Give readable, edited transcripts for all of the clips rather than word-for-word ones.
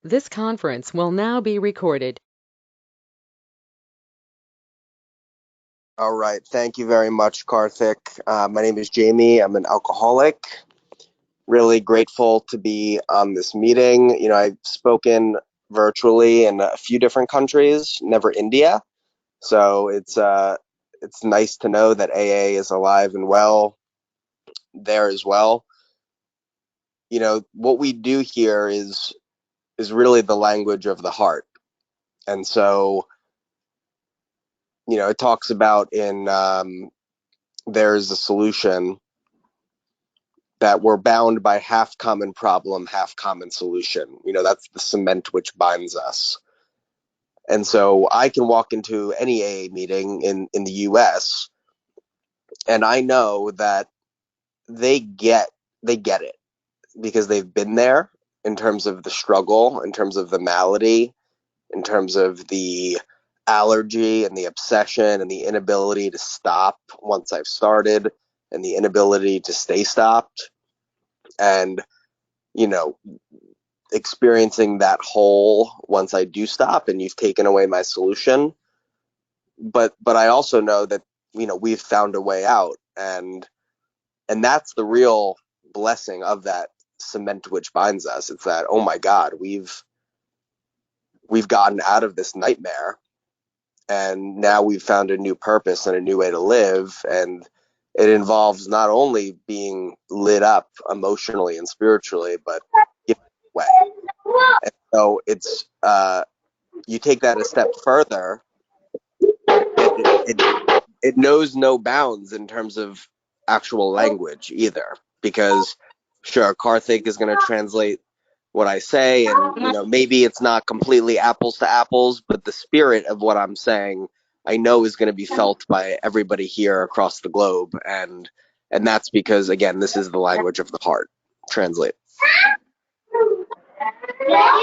This conference will now be recorded. All right. Thank you very much, Karthik. My name is Jaime. I'm an alcoholic. Really grateful to be on this meeting. I've spoken virtually in a few different countries, never India. So it's nice to know that AA is alive and well there as well. What we do here is really the language of the heart. And so, it talks about in there's a solution that we're bound by half common problem, half common solution. That's the cement which binds us. And so I can walk into any AA meeting in the US and I know that they get it because they've been there in terms of the struggle, in terms of the malady, in terms of the allergy and the obsession and the inability to stop once I've started and the inability to stay stopped. And you know, experiencing that hole once I do stop and you've taken away my solution. But I also know that we've found a way out, and that's the real blessing of that cement which binds us. It's that, oh my God, we've gotten out of this nightmare, and now we've found a new purpose and a new way to live. And it involves not only being lit up emotionally and spiritually, but giving away. And so it's you take that a step further, it knows no bounds in terms of actual language either, because sure, Karthik is going to translate what I say, and maybe it's not completely apples to apples, but the spirit of what I'm saying I know is going to be felt by everybody here across the globe, and that's because, again, this is the language of the heart. Translate.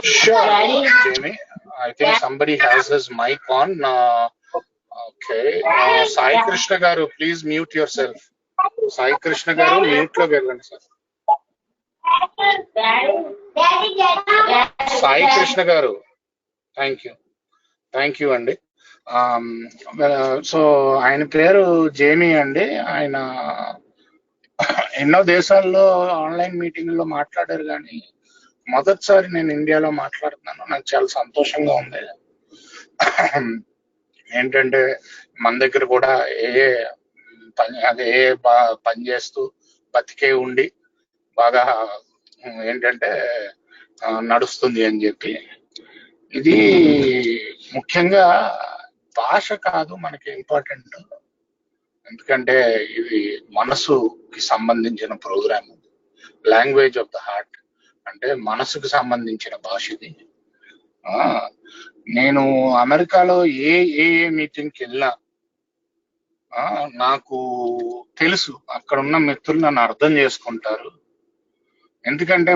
Sure, Jamie. I think somebody has his mic on. Okay. Sai Krishna garu, please mute yourself. Sai Krishna garu, mute lo వెళ్ళండి sir. Sai Krishna garu, thank you అండి. So ఆయన పేరు జేమీ అండి. ఆయన ఎన్నో దేశాల్లో online మీటింగ్లో మాట్లాడారు, కానీ మొదటిసారి నేను ఇండియాలో మాట్లాడుతున్నాను. నాకు చాలా సంతోషంగా ఉంది. ఏంటంటే మన దగ్గర కూడా పని చేస్తూ బతికే ఉండి బాగా ఏంటంటే నడుస్తుంది అని చెప్పి. ఇది ముఖ్యంగా భాష కాదు మనకి ఇంపార్టెంట్, ఎందుకంటే ఇది మనసుకి సంబంధించిన programme. Language of the heart అంటే మనసుకు సంబంధించిన భాష ఇది. నేను అమెరికాలో ఏ మీటింగ్కి వెళ్ళినా నాకు తెలుసు అక్కడ ఉన్న మిత్రులు నన్ను అర్థం చేసుకుంటారు. ఎందుకంటే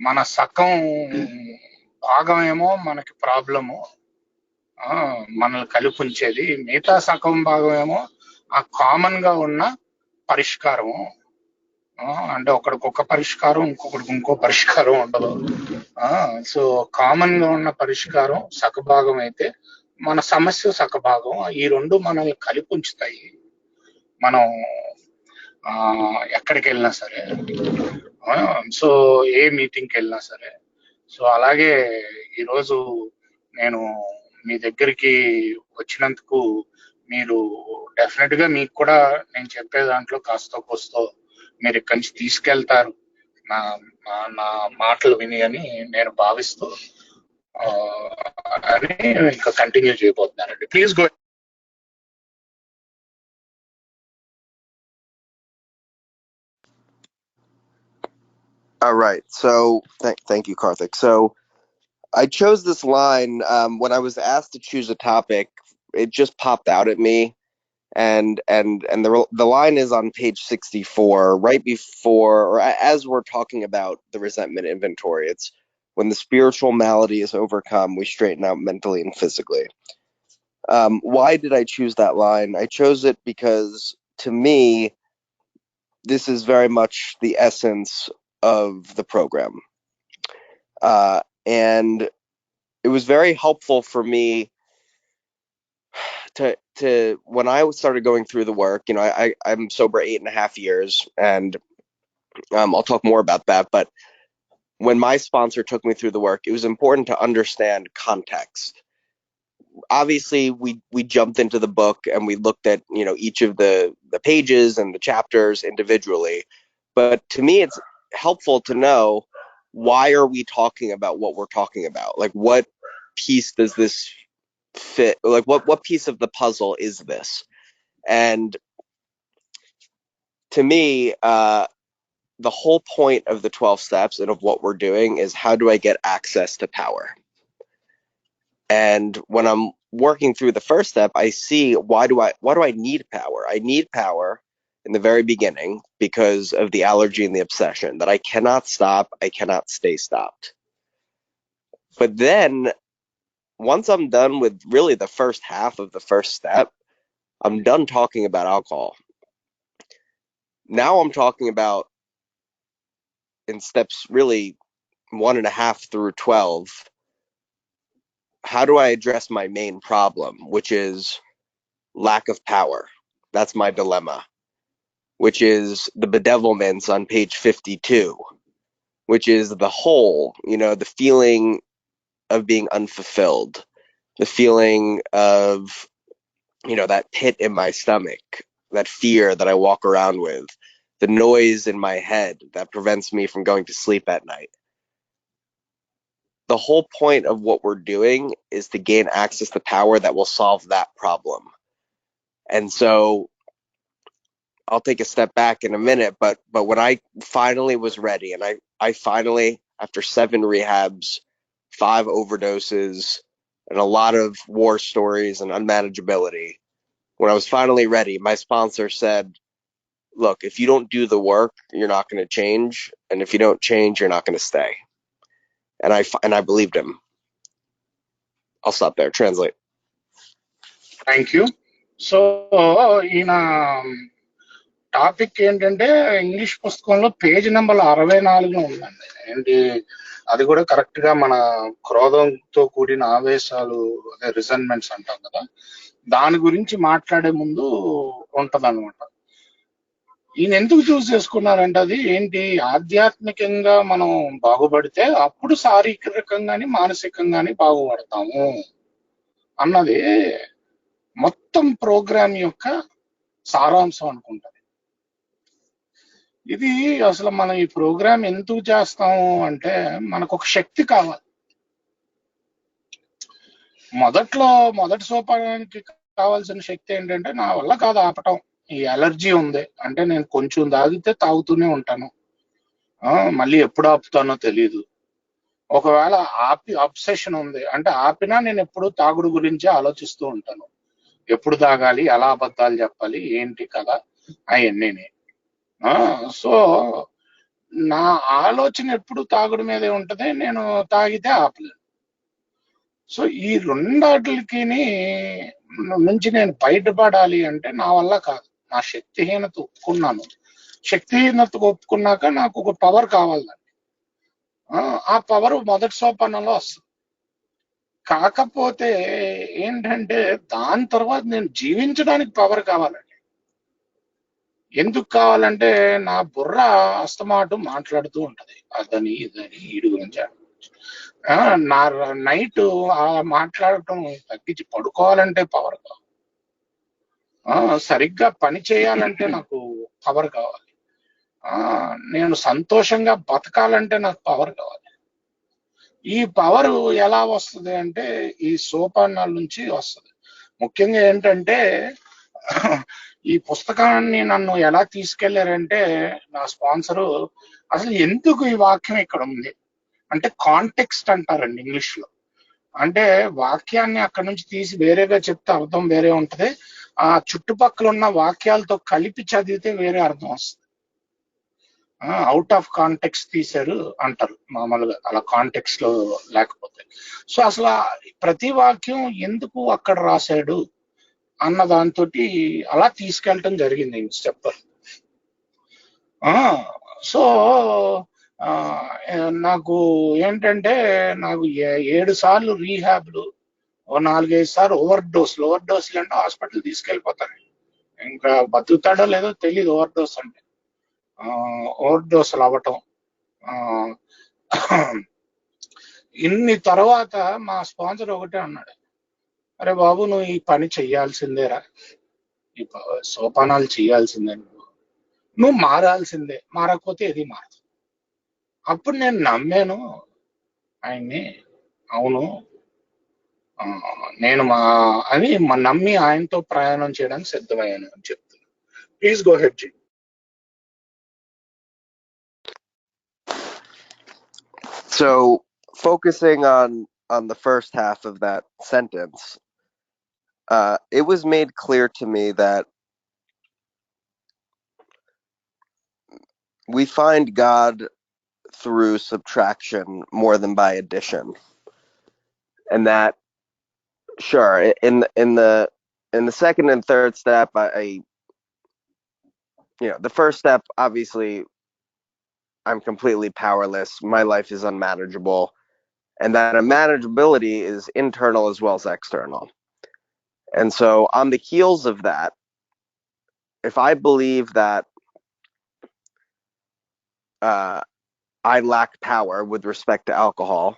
మన సగం భాగమేమో మనకి ప్రాబ్లము, మనల్ని కలిపి ఉంచేది. మిగతా సగం భాగమేమో ఆ కామన్ గా ఉన్న పరిష్కారము. అంటే ఒకడికొక పరిష్కారం, ఇంకొకటికి ఇంకో పరిష్కారం ఉండదు. సో కామన్ గా ఉన్న పరిష్కారం సగభాగం అయితే మన సమస్య సగభాగం. ఈ రెండు మనల్ని కలిపి ఉంచుతాయి మనం ఎక్కడికి వెళ్ళినా సరే. సో ఏ మీటింగ్కి వెళ్ళినా సరే. సో అలాగే ఈరోజు నేను మీ దగ్గరికి వచ్చినందుకు మీరు డెఫినెట్ గా మీకు కూడా నేను చెప్పే దాంట్లో కాస్తో కోస్తో మీరు ఇక్కడి నుంచి తీసుకెళ్తారు నా నా మాటలు విని అని నేను భావిస్తూ అని ఇంకా కంటిన్యూ చేయబోతున్నానండి. Please go. All right. So thank you, Karthik. So I chose this line when I was asked to choose a topic. It just popped out at me, and the line is on page 64, right before or as we're talking about the resentment inventory. It's when the spiritual malady is overcome, we straighten out mentally and physically. Why did I choose that line? I chose it because, to me, this is very much the essence of the program. And it was very helpful for me to when I started going through the work. I'm sober 8.5 years, and I'll talk more about that. But when my sponsor took me through the work, it was important to understand context. Obviously, we jumped into the book and we looked at each of the pages and the chapters individually. But to me, it's helpful to know, why are we talking about what we're talking about? Like, what piece does this fit? Like, what piece of the puzzle is this? And to me, the whole point of the 12 steps and of what we're doing is, how do I get access to power? And when I'm working through the first step, I see, why do I need power? I need power in the very beginning because of the allergy and the obsession, that I cannot stop, I cannot stay stopped. But then once I'm done with really the first half of the first step, I'm done talking about alcohol. Now I'm talking about, in steps really 1.5 through 12, how do I address my main problem, which is lack of power? That's my dilemma, which is the bedevilments on page 52, which is the hole, the feeling of being unfulfilled, the feeling of, that pit in my stomach, that fear that I walk around with, the noise in my head that prevents me from going to sleep at night. The whole point of what we're doing is to gain access to power that will solve that problem. And so I'll take a step back in a minute, but when I finally was ready, and I finally, after 7 rehabs, 5 overdoses, and a lot of war stories and unmanageability, when I was finally ready, my sponsor said, look, if you don't do the work, you're not going to change. And if you don't change, you're not going to stay. And I believed him. I'll stop there. Translate. Thank you. So ఈయన topic ఏంటంటే, English పుస్తకంలో page number 64 ఉందండి. ఏంటి అది కూడా correct గా మన క్రోధంతో కూడిన ఆవేశాలు, అదే రిజన్మెంట్స్ అంటాం కదా, దాని గురించి మాట్లాడే ముందు ఉంటదన్నమాట. ఈయన ఎందుకు చూస్ చేసుకున్నారంటే, అది ఏంటి, ఆధ్యాత్మికంగా మనం బాగుపడితే అప్పుడు శారీరకంగాని మానసికంగాని బాగుపడతాము అన్నది మొత్తం ప్రోగ్రామ్ యొక్క సారాంశం అనుకుంటది. ఇది అసలు మనం ఈ ప్రోగ్రామ్ ఎందుకు చేస్తాము అంటే, మనకు ఒక శక్తి కావాలి. మొదటి సోపానానికి కావాల్సిన శక్తి ఏంటంటే, నా వల్ల కాదు ఆపటం, ఈ అలర్జీ ఉంది అంటే నేను కొంచెం తాగితే తాగుతూనే ఉంటాను, మళ్ళీ ఎప్పుడు ఆపుతానో తెలియదు. ఒకవేళ అబ్సెషన్ ఉంది అంటే, ఆపినా నేను ఎప్పుడు తాగుడు గురించి ఆలోచిస్తూ ఉంటాను, ఎప్పుడు తాగాలి, ఎలా అబద్ధాలు చెప్పాలి, ఏంటి కదా, అవన్నీ. సో నా ఆలోచన ఎప్పుడు తాగుడు మీదే ఉంటది, నేను తాగితే ఆపలేను. సో ఈ రెండాటికి నుంచి నేను బయటపడాలి అంటే నా వల్ల కాదు, నా శక్తిహీనత ఒప్పుకున్నాను. శక్తిహీనతకు ఒప్పుకున్నాక నాకు ఒక పవర్ కావాలండి. ఆ పవర్ మొదటి సోపానంలో వస్తుంది. కాకపోతే ఏంటంటే, దాని తర్వాత నేను జీవించడానికి పవర్ కావాలండి. ఎందుకు కావాలంటే, నా బుర్ర అస్తమాటు మాట్లాడుతూ ఉంటది, అదని ఇదని వీడి గురించి నా నైట్ మాట్లాడటం తగ్గించి పడుకోవాలంటే పవర్ కావాలి, సరిగ్గా పని చేయాలంటే నాకు పవర్ కావాలి, నేను సంతోషంగా బతకాలంటే నాకు పవర్ కావాలి. ఈ పవర్ ఎలా వస్తుంది అంటే, ఈ సోపానాల నుంచి వస్తుంది. ముఖ్యంగా ఏంటంటే, ఈ పుస్తకాన్ని నన్ను ఎలా తీసుకెళ్లారంటే, నా స్పాన్సరు అసలు ఎందుకు ఈ వాక్యం ఇక్కడ ఉంది అంటే, కాంటెక్స్ట్ అంటారండి ఇంగ్లీష్ లో. అంటే వాక్యాన్ని అక్కడ నుంచి తీసి వేరేగా చెప్తే అర్థం వేరే ఉంటది, ఆ చుట్టుపక్కల ఉన్న వాక్యాలతో కలిపి చదివితే వేరే అర్థం వస్తుంది. అవుట్ ఆఫ్ కాంటెక్స్ట్ తీశారు అంటారు మామూలుగా, అలా కాంటెక్స్ట్ లో లేకపోతే. సో అసలు ప్రతి వాక్యం ఎందుకు అక్కడ రాశాడు అన్న దాంతో అలా తీసుకెళ్ళటం జరిగింది స్టెప్. సో నాకు ఏంటంటే నాకు 7 సార్లు రీహాబ్లు, 4-5 సార్లు ఓవర్ డోస్లు అంటే హాస్పిటల్ తీసుకెళ్ళిపోతారు. ఇంకా బతుకుతాడో లేదో తెలియదు. ఓవర్ డోసులు అవ్వటం. ఇన్ని తర్వాత మా స్పాన్సర్ ఒకటే అన్నాడు, అరే బాబు నువ్వు ఈ పని చెయ్యాల్సిందేరా, ఈ సోపానాలు చేయాల్సిందే, నువ్వు మారాల్సిందే, మారకపోతే ఏది మారదు. అప్పుడు నేను నమ్మాను ఆయన్ని. అవును, నేను అని నమ్మి ఆయనతో ప్రయాణం చేయడానికి సిద్ధమయ్యాను అని చెప్తున్నాను. ప్లీజ్ గో హెడ్ జీ. So focusing on the first half of that sentence, it was made clear to me that we find God through subtraction more than by addition, and that sure in the second and third step, I the first step, obviously I'm completely powerless, my life is unmanageable, and that unmanageability is internal as well as external. And so on the heels of that, if I believe that I lack power with respect to alcohol,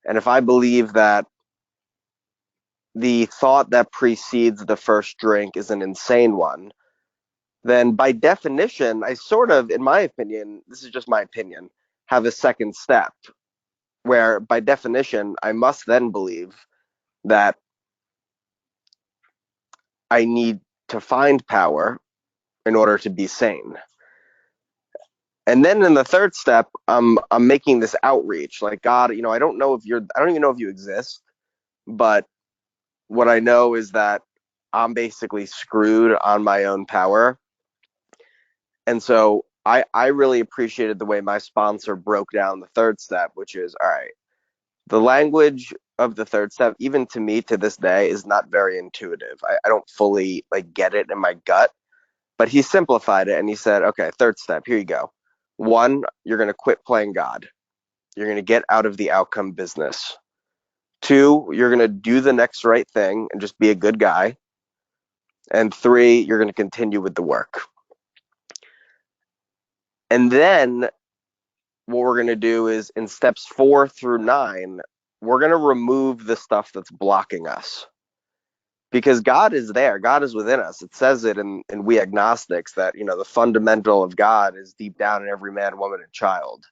and if I believe that the thought that precedes the first drink is an insane one, then by definition, I sort of, in my opinion, this is just my opinion, have a second step where by definition, I must then believe that I need to find power in order to be sane. And then in the third step, I'm making this outreach, like, God, I don't even know if you exist, but what I know is that I'm basically screwed on my own power. And so I really appreciated the way my sponsor broke down the third step, which is, all right, the language of the third step, even to me to this day, is not very intuitive. I don't fully get it in my gut, but he simplified it and he said, okay, third step, here you go. 1, you're going to quit playing God. You're going to get out of the outcome business. 2, you're going to do the next right thing and just be a good guy. And 3, you're going to continue with the work. And then what we're going to do is in steps 4 through 9, we're going to remove the stuff that's blocking us. Because God is there. God is within us. It says it in We Agnostics that, the fundamental of God is deep down in every man, woman, and child.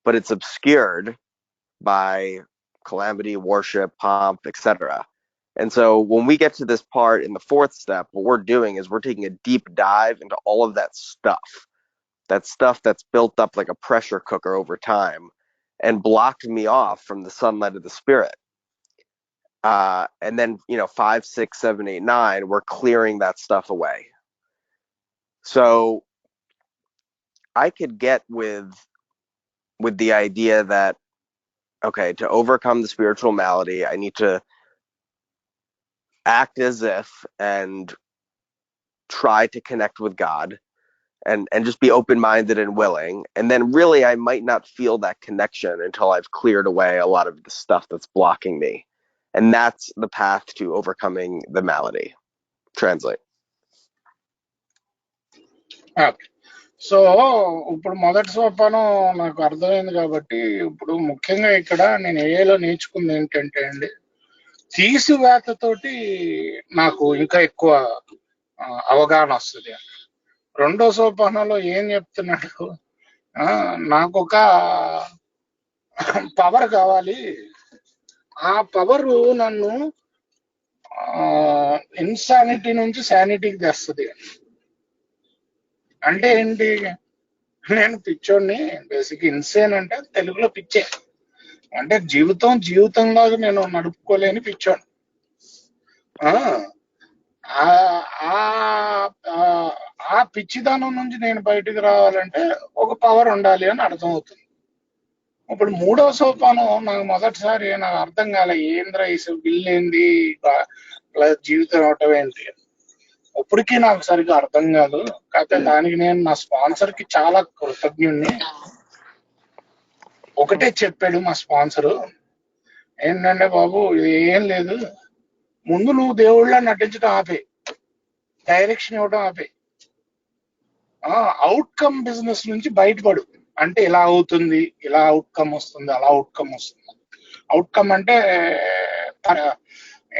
But it's obscured by calamity, worship, pomp, etc. And so when we get to this part in the fourth step, what we're doing is we're taking a deep dive into all of that stuff that's built up like a pressure cooker over time and blocked me off from the sunlight of the Spirit. And then, 5, 6, 7, 8, 9, we're clearing that stuff away. So I could get with the idea that, okay, to overcome the spiritual malady, I need to act as if and try to connect with God and just be open-minded and willing. And then really I might not feel that connection until I've cleared away a lot of the stuff that's blocking me. And that's the path to overcoming the malady. Translate. So ఇప్పుడు మొదటి సోపానం నాకు అర్థమైంది కాబట్టి ఇప్పుడు ముఖ్యంగా ఇక్కడ నేను ఏలో నేర్చుకుంది ఏంటంటే అండి, తీసివేతతోటి నాకు ఇంకా ఎక్కువ అవగాహన వస్తుంది. రెండో సోపానంలో ఏం చెప్తున్నాడు, నాకు ఒక పవర్ కావాలి, ఆ పవర్ నన్ను ఇన్సానిటీ నుంచి శానిటీకి తెస్తుంది. అంటే ఏంటి, నేను పిచ్చోడిని, బేసిక్ ఇన్సేన్ అంటే తెలుగులో పిచ్చే, అంటే జీవితంలాగా నేను నడుపుకోలేని పిచ్చోడిని. ఆ పిచ్చిదానం నుంచి నేను బయటికి రావాలంటే ఒక పవర్ ఉండాలి అని అర్థం అవుతుంది. ఇప్పుడు మూడో సోపానం నాకు మొదటిసారి నాకు అర్థం కాలే, ఏంద్రా ఈ బిల్ ఏంది, జీవితం అవటం ఏంటి, ఇప్పటికీ నాకు సరిగ్గా అర్థం కాదు. కాకపోతే దానికి నేను నా స్పాన్సర్ కి చాలా కృతజ్ఞుణ్ణి. ఒకటే చెప్పాడు మా స్పాన్సరు, ఏంటంటే బాబు ఇది ఏం లేదు, ముందు నువ్వు దేవుళ్ళ నటించడం ఆపే, డైరెక్షన్ ఇవ్వడం ఆపే, అవుట్కమ్ బిజినెస్ నుంచి బయటపడు. అంటే ఇలా అవుతుంది, ఇలా అవుట్కమ్ వస్తుంది, అలా అవుట్కమ్ వస్తుంది. అవుట్కమ్ అంటే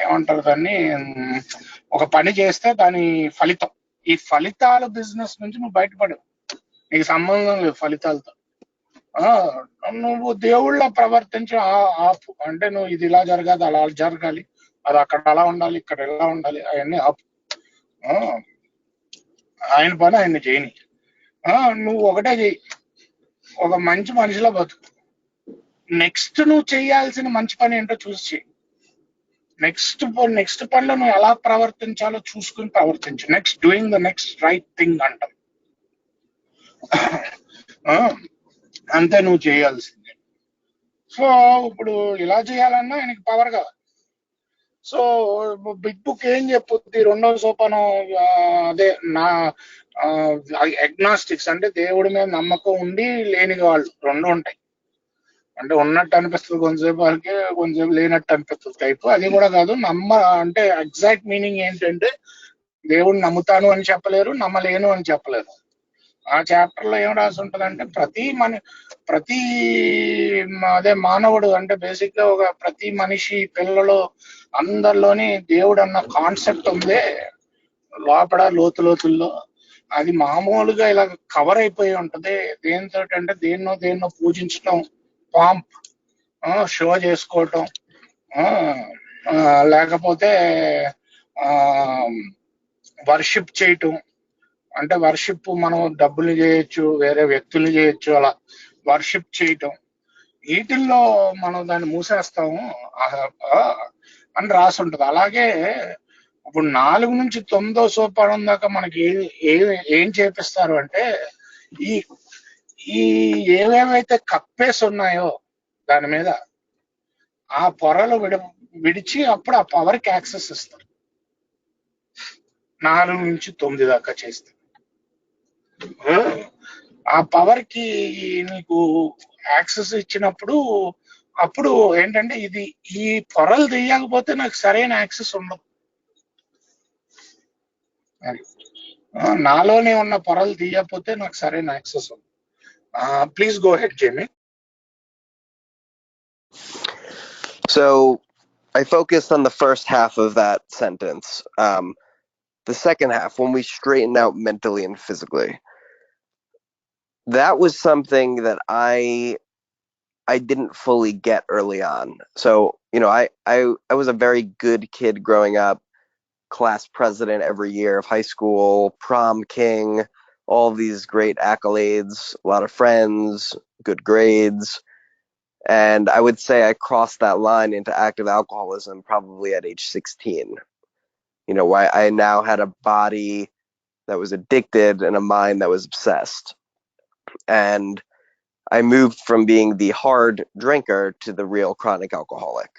ఏమంటారు దాన్ని, ఒక పని చేస్తే దాని ఫలితం. ఈ ఫలితాల బిజినెస్ నుంచి నువ్వు బయటపడు, నీకు సంబంధం లేదు ఫలితాలతో. నువ్వు దేవుళ్ళ ప్రవర్తించి ఆపు. అంటే నువ్వు ఇది ఇలా జరగాలి, అలా జరగాలి, అది అక్కడ అలా ఉండాలి, ఇక్కడ ఎలా ఉండాలి, అవన్నీ ఆపు. ఆయన పని ఆయన చేయని. నువ్వు ఒకటే చెయ్యి, ఒక మంచి మనిషిలో బతుకు. నెక్స్ట్ నువ్వు చేయాల్సిన మంచి పని ఏంటో చూసి నెక్స్ట్ పనిలో నువ్వు ఎలా ప్రవర్తించాలో చూసుకుని ప్రవర్తించు. Next doing the next right thing అంటాం. అంతే నువ్వు చేయాల్సిందే. సో ఇప్పుడు ఇలా చేయాలన్నా ఆయనకి పవర్ కావాలి. సో బిగ్ బుక్ ఏం చెప్పుద్ది, రెండవ సోపానం అదే నా అగ్నాస్టిక్స్ అంటే దేవుడి మీద నమ్మకం ఉండి లేని వాళ్ళు రెండు ఉంటాయి. అంటే ఉన్నట్టు అనిపిస్తుంది కొంతసేపు వాళ్ళకి, కొంతసేపు లేనట్టు అనిపిస్తుంది టైపు. అది కూడా కాదు, అంటే ఎగ్జాక్ట్ మీనింగ్ ఏంటంటే దేవుడిని నమ్ముతాను అని చెప్పలేరు, నమ్మలేను అని చెప్పలేరు. ఆ చాప్టర్ లో ఏం రాసి ఉంటదంటే ప్రతి అదే మానవుడు అంటే బేసిక్ గా ఒక ప్రతి మనిషి పిల్లలు అందరిలోని దేవుడు అన్న కాన్సెప్ట్ ఉంది లోపల లోతుల్లో. అది మామూలుగా ఇలా కవర్ అయిపోయి ఉంటది. దేనితో అంటే దేన్నో పూజించడం, పాంప్, షో చేసుకోవటం, లేకపోతే వర్షిప్ చేయటం. అంటే వర్షిప్ మనం డబ్బులు చేయొచ్చు, వేరే వ్యక్తులు చేయొచ్చు, అలా వర్షిప్ చేయటం. వీటిల్లో మనం దాన్ని మూసేస్తాము అని రాసి ఉంటది. అలాగే ఇప్పుడు 4 నుంచి 9వ సోపానం దాకా మనకి ఏం చేపిస్తారు అంటే ఈ ఈ ఏవేవైతే కప్పేసి ఉన్నాయో దాని మీద ఆ పొరలు విడిచి అప్పుడు ఆ పవర్ కి యాక్సెస్ ఇస్తారు. 4 నుంచి 9 దాకా చేస్తే ఆ పవర్ కి నీకు యాక్సెస్ ఇచ్చినప్పుడు అప్పుడు ఏంటంటే ఈ పొరలు తీయకపోతే నాకు సరైన యాక్సెస్ ఉండదు. నాలోనే ఉన్న పొరలు తీయకపోతే నాకు సరైన యాక్సెస్ ఉండదు. Please go ahead Jamie. So I focused on the first half of that sentence. The second half, when we straighten out mentally and physically, that was something that I didn't fully get early on. So, I was a very good kid growing up, class president every year of high school, prom king, all these great accolades, a lot of friends, good grades. And I would say I crossed that line into active alcoholism probably at age 16. I now had a body that was addicted and a mind that was obsessed. And I moved from being the hard drinker to the real chronic alcoholic.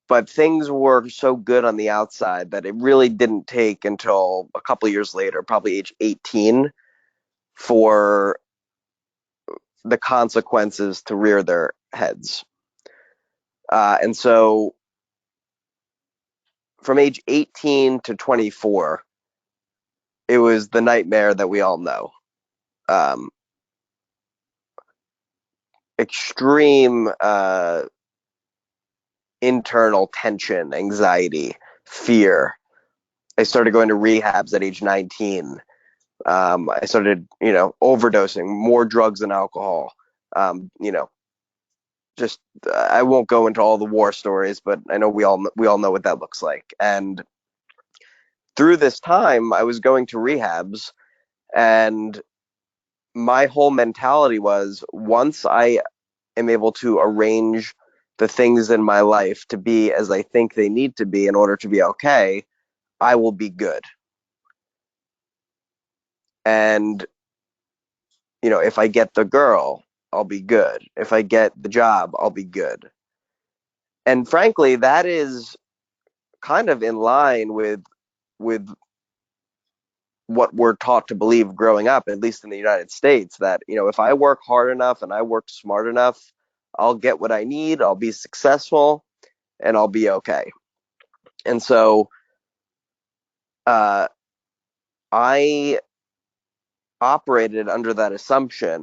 But things were so good on the outside that it really didn't take until a couple years later, probably age 18, for the consequences to rear their heads. And so from age 18 to 24, it was the nightmare that we all know. Extreme internal tension, anxiety, fear. I started going to rehabs at age 19. I started, overdosing, more drugs and alcohol. Just I won't go into all the war stories, but I know we all know what that looks like. And through this time, I was going to rehabs, and my whole mentality was, once I am able to arrange the things in my life to be as I think they need to be in order to be okay, I will be good. And if I get the girl, I'll be good. If I get the job, I'll be good. And frankly, that is kind of in line with what we're taught to believe growing up, at least in the United States, that, if I work hard enough and I work smart enough, I'll get what I need, I'll be successful, and I'll be okay. And so uh, I operated under that assumption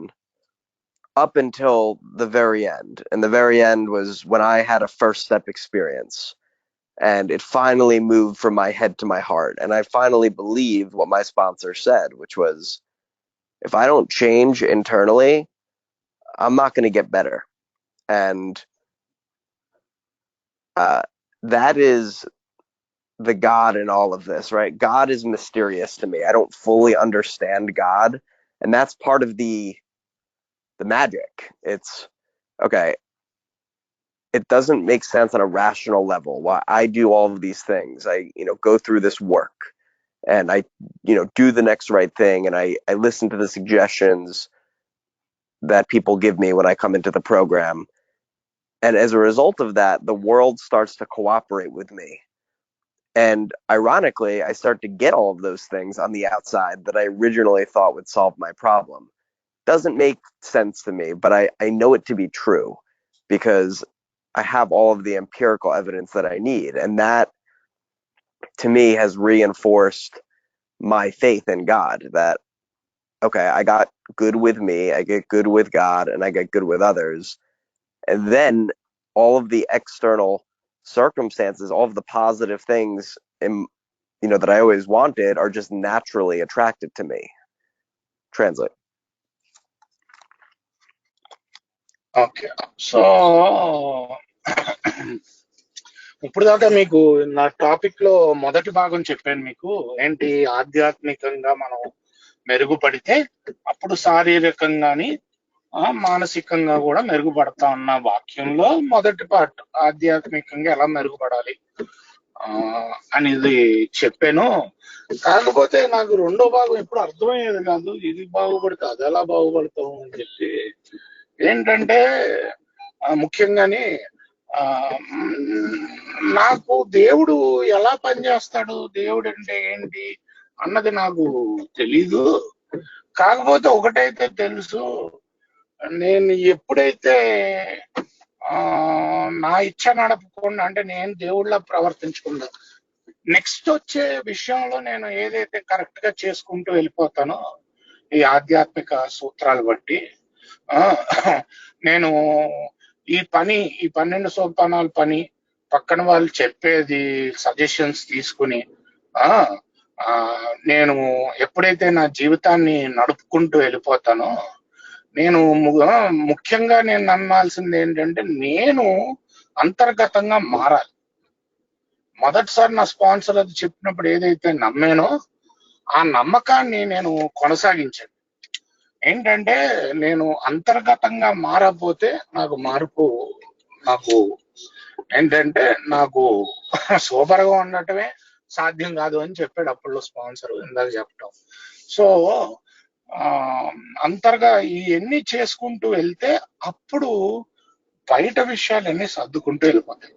up until the very end. And the very end was when I had a first step experience. And it finally moved from my head to my heart. And I finally believed what my sponsor said, which was, if I don't change internally, I'm not going to get better. And that is the God in all of this, right? God is mysterious to me. I don't fully understand God. And that's part of the magic. It's okay. It doesn't make sense on a rational level why I do all of these things. I, go through this work and I, do the next right thing. And I listen to the suggestions that people give me when I come into the program. And as a result of that, the world starts to cooperate with me. And ironically, I start to get all of those things on the outside that I originally thought would solve my problem. Doesn't make sense to me, but I know it to be true because I have all of the empirical evidence that I need. And that, to me, has reinforced my faith in God that, okay, I got good with me, I get good with God, and I get good with others. And then all of the external circumstances, all of the positive things that I always wanted are just naturally attracted to me. Translate. Okay. So ఇప్పుడు దాకా మీకు నా topic లో మొదటి భాగం చెప్పాను మీకు. ఏంటి, ఆధ్యాత్మికంగా మనం మెరుగుపడితే అప్పుడు శారీరకంగాని మానసికంగా కూడా మెరుగుపడతా ఉన్న వాక్యంలో మొదటి పార్ట్ ఆధ్యాత్మికంగా ఎలా మెరుగుపడాలి అనేది చెప్పాను. కాకపోతే నాకు రెండో భాగం ఎప్పుడు అర్థమయ్యేది కాదు. ఇది బాగుపడితే అది ఎలా బాగుపడతాం అని చెప్పి. ఏంటంటే ముఖ్యంగాని నాకు దేవుడు ఎలా పనిచేస్తాడు, దేవుడు అంటే ఏంటి అన్నది నాకు తెలీదు. కాకపోతే ఒకటైతే తెలుసు, నేను ఎప్పుడైతే నా ఇచ్చ నడపకుండా, అంటే నేను దేవుళ్ళ ప్రవర్తించకుండా నెక్స్ట్ వచ్చే విషయంలో నేను ఏదైతే కరెక్ట్ గా చేసుకుంటూ వెళ్ళిపోతానో ఈ ఆధ్యాత్మిక సూత్రాలు బట్టి, నేను ఈ 12 సోపానాల పని, పక్కన వాళ్ళు చెప్పేది సజెషన్స్ తీసుకుని నేను ఎప్పుడైతే నా జీవితాన్ని నడుపుకుంటూ వెళ్ళిపోతానో, నేను ముఖ్యంగా నేను నమ్మాల్సింది ఏంటంటే, నేను అంతర్గతంగా మారాలి. మొదటిసారి నా స్పాన్సర్ అది చెప్పినప్పుడు ఏదైతే నమ్మానో ఆ నమ్మకాన్ని నేను కొనసాగించాను. ఏంటంటే, నేను అంతర్గతంగా మారకపోతే నాకు ఏంటంటే నాకు సూపర్గా ఉండటమే సాధ్యం కాదు అని చెప్పాడు అప్పుడు స్పాన్సర్, ఇందాక చెప్పటం. సో అంతర్గా ఇవన్నీ చేసుకుంటూ వెళ్తే అప్పుడు బయట విషయాలన్నీ సర్దుకుంటూ వెళ్ళిపోతాయి.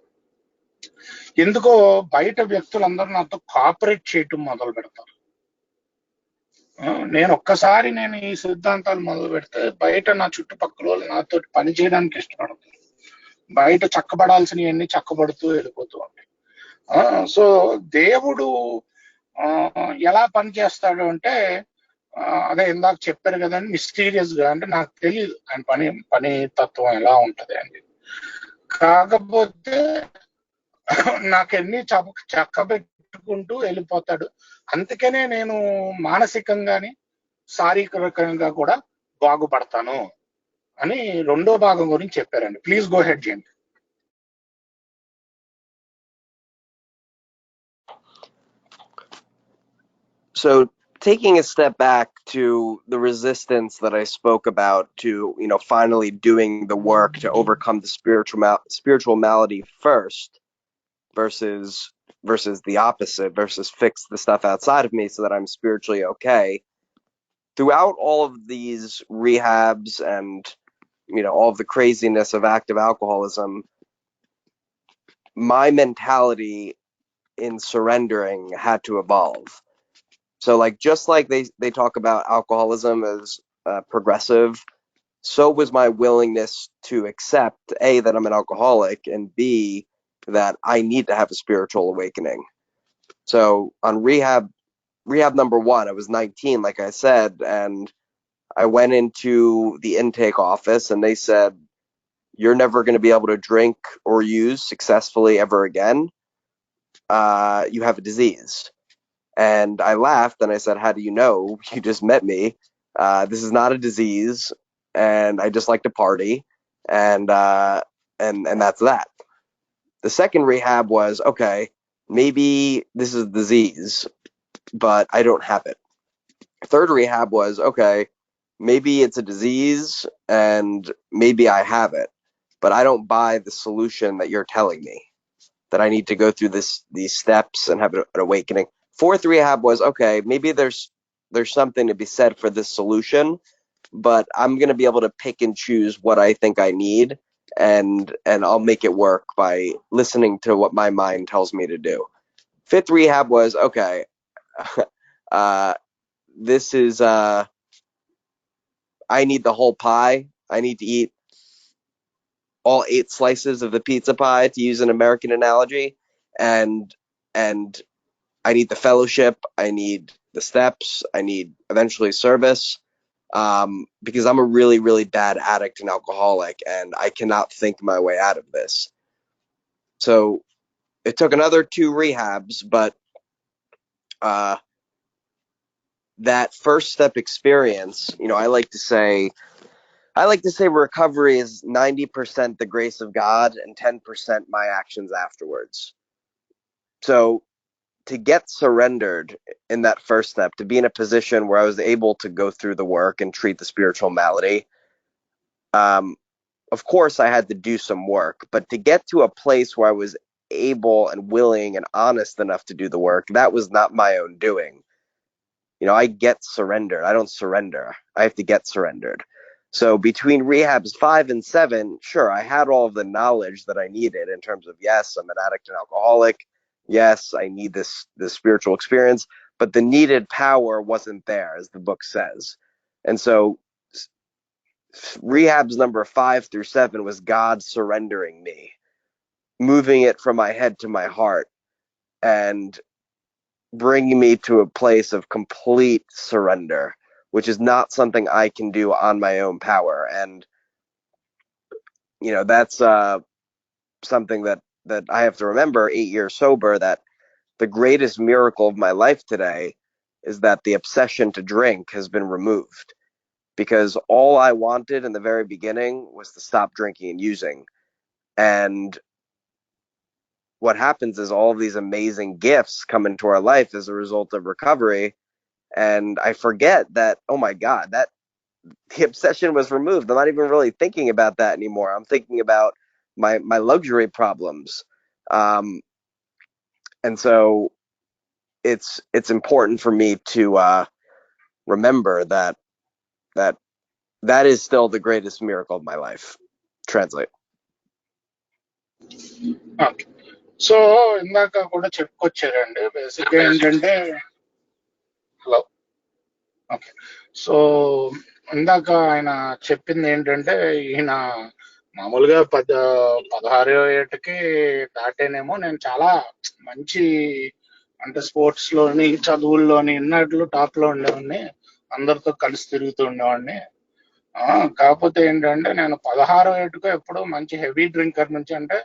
ఎందుకో బయట వ్యక్తులందరూ నాతో కోఆపరేట్ చేయటం మొదలు పెడతారు. నేను ఈ సిద్ధాంతాలు మొదలు పెడితే బయట నా చుట్టుపక్కల వాళ్ళు నాతో పని చేయడానికి ఇష్టపడతారు. బయట చక్కబడాల్సినవన్నీ చక్కబడుతూ వెళ్ళిపోతూ ఉంటాయి. సో దేవుడు ఎలా పని చేస్తాడు అంటే, అదే ఇందాక చెప్పారు కదండి, మిస్టీరియస్ గా. అంటే నాకు తెలియదు ఆయన పని తత్వం ఎలా ఉంటది అని. కాకపోతే నాకెన్ని చక్కబెట్టుకుంటూ వెళ్ళిపోతాడు. అందుకనే నేను మానసికంగాని శారీరకంగా కూడా బాగుపడతాను అని రెండో భాగం గురించి చెప్పారండి. Please go head Jain. So taking a step back to the resistance that I spoke about to, finally doing the work to overcome the spiritual malady first versus the opposite, versus fix the stuff outside of me so that I'm spiritually okay. Throughout all of these rehabs and, all of the craziness of active alcoholism, my mentality in surrendering had to evolve. So like just like they talk about alcoholism as progressive, so was my willingness to accept A, that I'm an alcoholic, and B, that I need to have a spiritual awakening. So on rehab number one, I was 19, like I said, and I went into the intake office and they said, "You're never going to be able to drink or use successfully ever again. You have a disease." And I laughed and I said, "How do you know? You just met me. This is not a disease, and I just like to party, and and that's that." The second rehab was, okay, maybe this is a disease, but I don't have it. Third rehab was, okay, maybe it's a disease and maybe I have it, but I don't buy the solution that you're telling me, that I need to go through these steps and have an awakening. Fourth rehab was, okay, maybe there's something to be said for this solution, but I'm going to be able to pick and choose what I think I need, and I'll make it work by listening to what my mind tells me to do. Fifth rehab was, okay, uh, this is I need the whole pie. I need to eat all 8 slices of the pizza pie, to use an American analogy, and and I need the fellowship. I need the steps. I need eventually service, because I'm a really, really bad addict and alcoholic, and I cannot think my way out of this. So it took another 2 rehabs, but uh, that first step experience, I like to say recovery is 90% the grace of God and 10% my actions afterwards. So to get surrendered in that first step, to be in a position where I was able to go through the work and treat the spiritual malady, um, of course I had to do some work, but to get to a place where I was able and willing and honest enough to do the work, that was not my own doing. I get surrendered. I don't surrender. I have to get surrendered. So between rehabs 5 and 7, sure, I had all of the knowledge that I needed in terms of, yes, I'm an addict and alcoholic. Yes, I need this spiritual experience, but the needed power wasn't there, as the book says. And so rehabs number 5 through 7 was God surrendering me, moving it from my head to my heart, and bringing me to a place of complete surrender, which is not something I can do on my own power. And that's something that I have to remember, 8 years sober, that the greatest miracle of my life today is that the obsession to drink has been removed, because all I wanted in the very beginning was to stop drinking and using. And what happens is all of these amazing gifts come into our life as a result of recovery, and I forget that, oh my God, that the obsession was removed. I'm not even really thinking about that anymore. I'm thinking about my luxury problems, and so it's important for me to remember that that is still the greatest miracle of my life. Translate. Okay. So ఇందాక కూడా చెప్పుకొచ్చారండి. Basic గా ఏంటంటే, hello, okay. So ఇందాక ఆయన చెప్పింది ఏంటంటే, ఈయన మామూలుగా 16 ఏటకి దాటేనేమో నేను చాలా మంచి, అంటే స్పోర్ట్స్ లోని చదువుల్లోని ఇన్నట్లు టాప్ లో ఉండేవాడిని, అందరితో కలిసి తిరుగుతూ ఉండేవాడిని. కాకపోతే ఏంటంటే నేను 16 ఏటకో ఎప్పుడో మంచి హెవీ డ్రింకర్ నుంచి, అంటే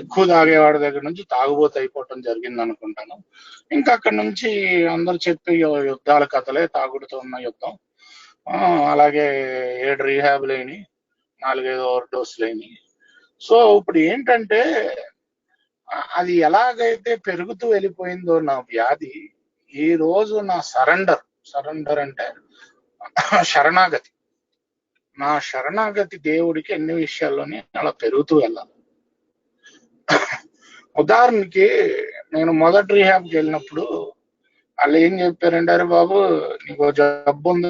ఎక్కువ తాగేవాడి దగ్గర నుంచి తాగుబోతు అయిపోవటం జరిగింది అనుకుంటాను. ఇంకా అక్కడి నుంచి అందరు చెప్పి యుద్ధాల కథలే, తాగుడుతో ఉన్న యుద్ధం. అలాగే 7 రీహాబ్ లేని, 4-5 ఓవర్ డోస్ లేని. సో ఇప్పుడు ఏంటంటే, అది ఎలాగైతే పెరుగుతూ వెళ్ళిపోయిందో నా వ్యాధి, ఈ రోజు నా సరెండర్ అంటే శరణాగతి, నా శరణాగతి దేవుడికి అన్ని విషయాల్లోని అలా పెరుగుతూ వెళ్ళాలి. ఉదాహరణకి నేను మొదటి రీహాబ్కి వెళ్ళినప్పుడు వాళ్ళు ఏం చెప్పారంటే, అరే బాబు నీకు జబ్బు ఉంది,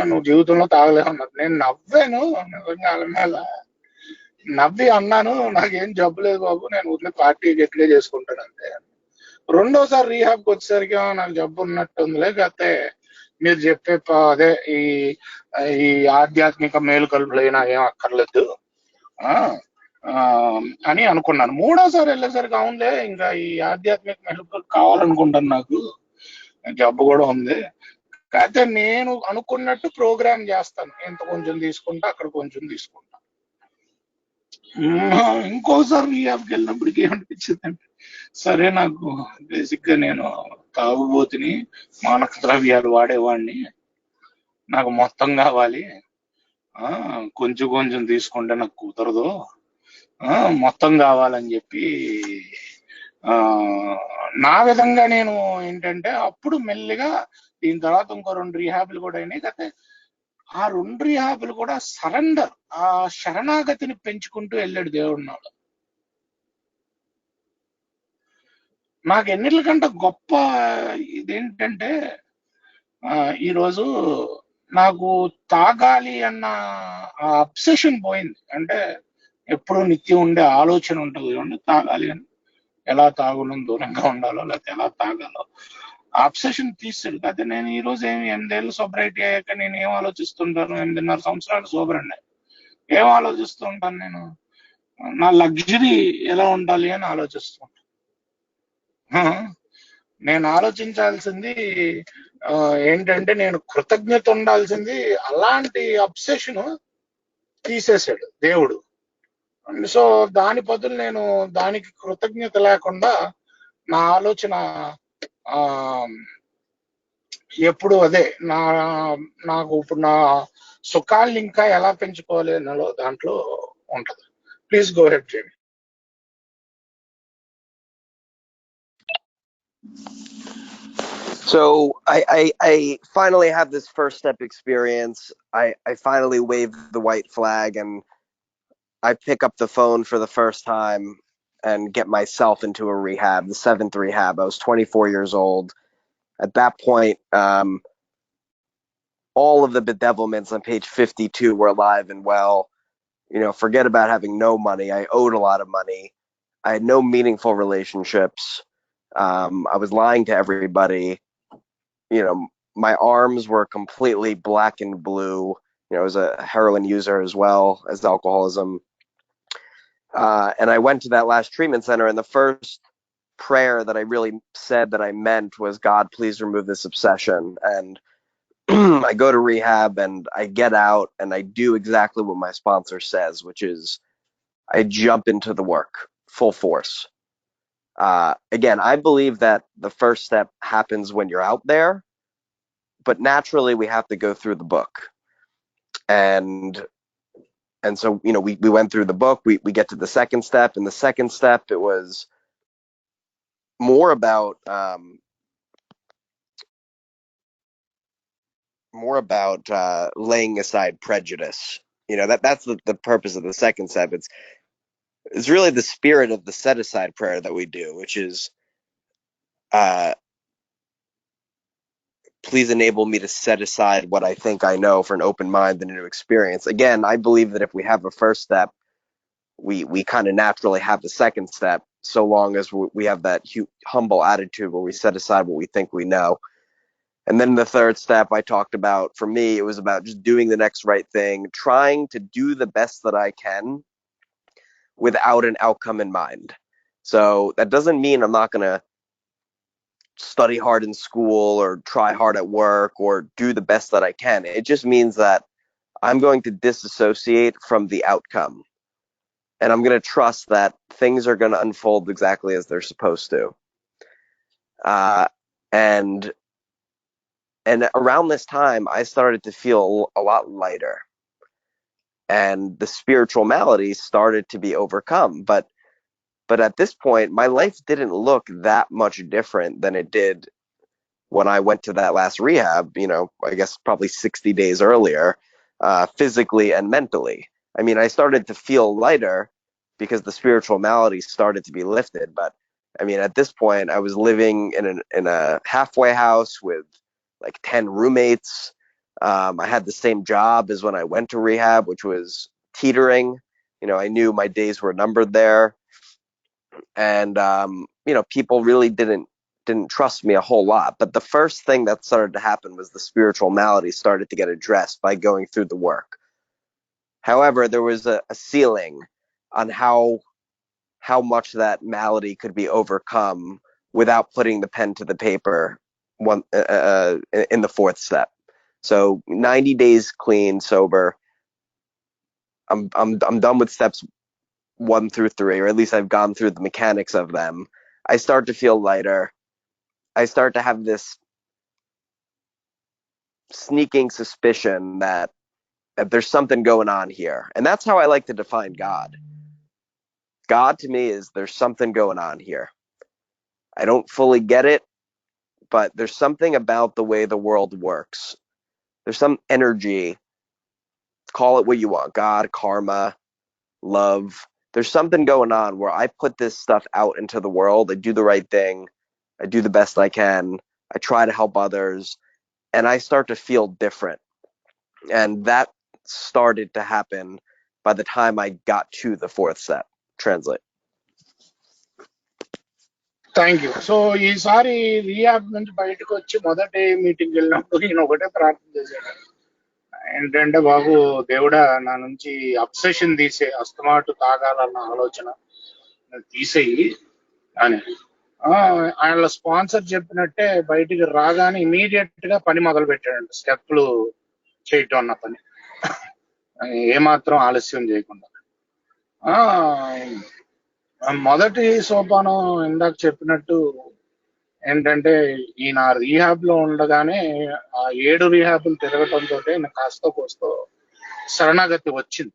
నువ్వు జీవితంలో తాగలేవు అన్నారు. నేను నవ్వాను నిజంగా వాళ్ళ మీద, నవ్వి అన్నాను, నాకేం జబ్బు లేదు బాబు, నేను ఊరికే పార్టీ గట్లే చేసుకుంటాను అంతే. రెండోసారి రీహాబ్కి వచ్చేసరికి నాకు జబ్బు ఉన్నట్టుంది, లేకపోతే మీరు చెప్పే అదే ఈ ఈ ఆధ్యాత్మిక మేలుకలుపులైనా ఏం అక్కర్లేదు ఆ ఆ, అని అనుకున్నాను. మూడోసారి వెళ్ళేసరికి అవునులే, ఇంకా ఈ ఆధ్యాత్మిక మేలుకలు కావాలనుకుంటాను, నాకు జబ్బు కూడా ఉంది. కాకపోతే నేను అనుకున్నట్టు ప్రోగ్రామ్ చేస్తాను, ఇంత కొంచెం తీసుకుంటా, అక్కడ కొంచెం తీసుకుంటా. ఇంకోసారి రీహాబ్కి వెళ్ళినప్పటికీ ఏమనిపించిందంటే, సరే నాకు బేసిక్ గా నేను తాగుబోతుని, మానక ద్రవ్యాలు వాడేవాడిని, నాకు మొత్తం కావాలి, ఆ కొంచెం కొంచెం తీసుకుంటే నాకు కుదరదు, మొత్తం కావాలని చెప్పి ఆ నా విధంగా నేను ఏంటంటే అప్పుడు మెల్లిగా దీని తర్వాత ఇంకో 2 రీహాబులు కూడా అయినాయి. కాకపోతే ఆ 2 రీహాబులు కూడా సరెండర్, ఆ శరణాగతిని పెంచుకుంటూ వెళ్ళాడు దేవుడు నాలో. నాకు ఎన్నిటికంటే గొప్ప ఇదేంటంటే ఈరోజు నాకు తాగాలి అన్న ఆ అబ్సెషన్ పోయింది. అంటే ఎప్పుడు నిత్యం ఉండే ఆలోచన ఉంటుంది చూడండి, తాగాలి అని, ఎలా తాగులను దూరంగా ఉండాలో, లేకపోతే ఎలా తాగాలో అబ్సెషన్ తీసాడు. అయితే నేను ఈ రోజు 8 ఏళ్ళు సోబరైటీ అయ్యాక నేను ఏం ఆలోచిస్తుంటాను, 8.5 సంవత్సరాలు సోబర్ అండి, ఏం ఆలోచిస్తూ ఉంటాను నేను, నా లగ్జరీ ఎలా ఉండాలి అని ఆలోచిస్తాను. నేను ఆలోచించాల్సింది ఏంటంటే నేను కృతజ్ఞత ఉండాల్సింది, అలాంటి అబ్సెషన్ తీసేశాడు దేవుడు. సో దాని బదులు నేను దానికి కృతజ్ఞత లేకుండా నా ఆలోచన ఆ ఎప్పుడు అదే నాకు ఇప్పుడు నా సుఖాన్ని ఇంకా ఎలా పెంచుకోవాలి అన్నలో దాంట్లో ఉంటది. Please go ahead Jamie. So I finally have this first step experience. I finally wave the white flag and I pick up the phone for the first time and get myself into a rehab, the 7th rehab. I was 24 years old. At that point, all of the bedevilments on page 52 were alive and well. Forget about having no money. I owed a lot of money. I had no meaningful relationships. I was lying to everybody. My arms were completely black and blue. I was a heroin user as well as alcoholism. And I went to that last treatment center, and the first prayer that I really said that I meant was, God, please remove this obsession. And I go to rehab and I get out and I do exactly what my sponsor says, which is I jump into the work full force. Again, I believe that the first step happens when you're out there, but naturally we have to go through the book. And so, we went through the book, we get to the second step. And the second step, it was more about laying aside prejudice. That's the purpose of the second step. It's really the spirit of the set aside prayer that we do, which is please enable me to set aside what I think I know for an open mind and a new experience. Again, I believe that if we have a first step, we kind of naturally have the second step, so long as we have that humble attitude where we set aside what we think we know. And then the third step I talked about, for me, it was about just doing the next right thing, trying to do the best that I can without an outcome in mind. So that doesn't mean I'm not going to study hard in school or try hard at work or do the best that I can. It just means that I'm going to disassociate from the outcome. And I'm going to trust that things are going to unfold exactly as they're supposed to. And around this time, I started to feel a lot lighter. And the spiritual maladies started to be overcome. But at this point, my life didn't look that much different than it did when I went to that last rehab, I guess probably 60 days earlier, physically and mentally. I mean, I started to feel lighter because the spiritual maladies started to be lifted. But I mean, at this point, I was living in a halfway house with like 10 roommates. I had the same job as when I went to rehab, which was teetering. I knew my days were numbered there. And, people really didn't didn't trust me a whole lot. But the first thing that started to happen was the spiritual malady started to get addressed by going through the work. However, there was a ceiling on how much that malady could be overcome without putting the pen to the paper in the fourth step. So 90 days clean, sober. I'm done with steps 1 through 3, or at least I've gone through the mechanics of them. I start to feel lighter. I start to have this sneaking suspicion that there's something going on here. And that's how I like to define God. God to me is there's something going on here. I don't fully get it, but there's something about the way the world works. There's some energy, call it what you want, God, karma, love. There's something going on where I put this stuff out into the world. I do the right thing. I do the best I can. I try to help others, and I start to feel different. And that started to happen by the time I got to the fourth step. Translate. Thank you. So ఈసారి rehab నుంచి బయటకు వచ్చి మొదటి meeting వెళ్ళినప్పుడు ఈయన ఒకటే ప్రార్థన చేశాడు. ఏంటంటే, బాబు దేవుడా, నా నుంచి అబ్సెషన్ తీసే, అస్తమాటు తాగాలన్న ఆలోచన తీసేయి అని. ఆయన స్పాన్సర్ చెప్పినట్టే బయటికి రాగానే ఇమీడియట్ గా పని మొదలు పెట్టాడంట, స్టెప్లు చేయటం అన్న పని, ఏమాత్రం ఆలస్యం చేయకుండా. మొదటి సోపానం ఇందాక చెప్పినట్టు ఏంటంటే, ఈయన రీహాబ్ లో ఉండగానే ఆ 7 రీహాబ్లు తిరగటంతో కాస్త కోస్తో శరణాగతి వచ్చింది.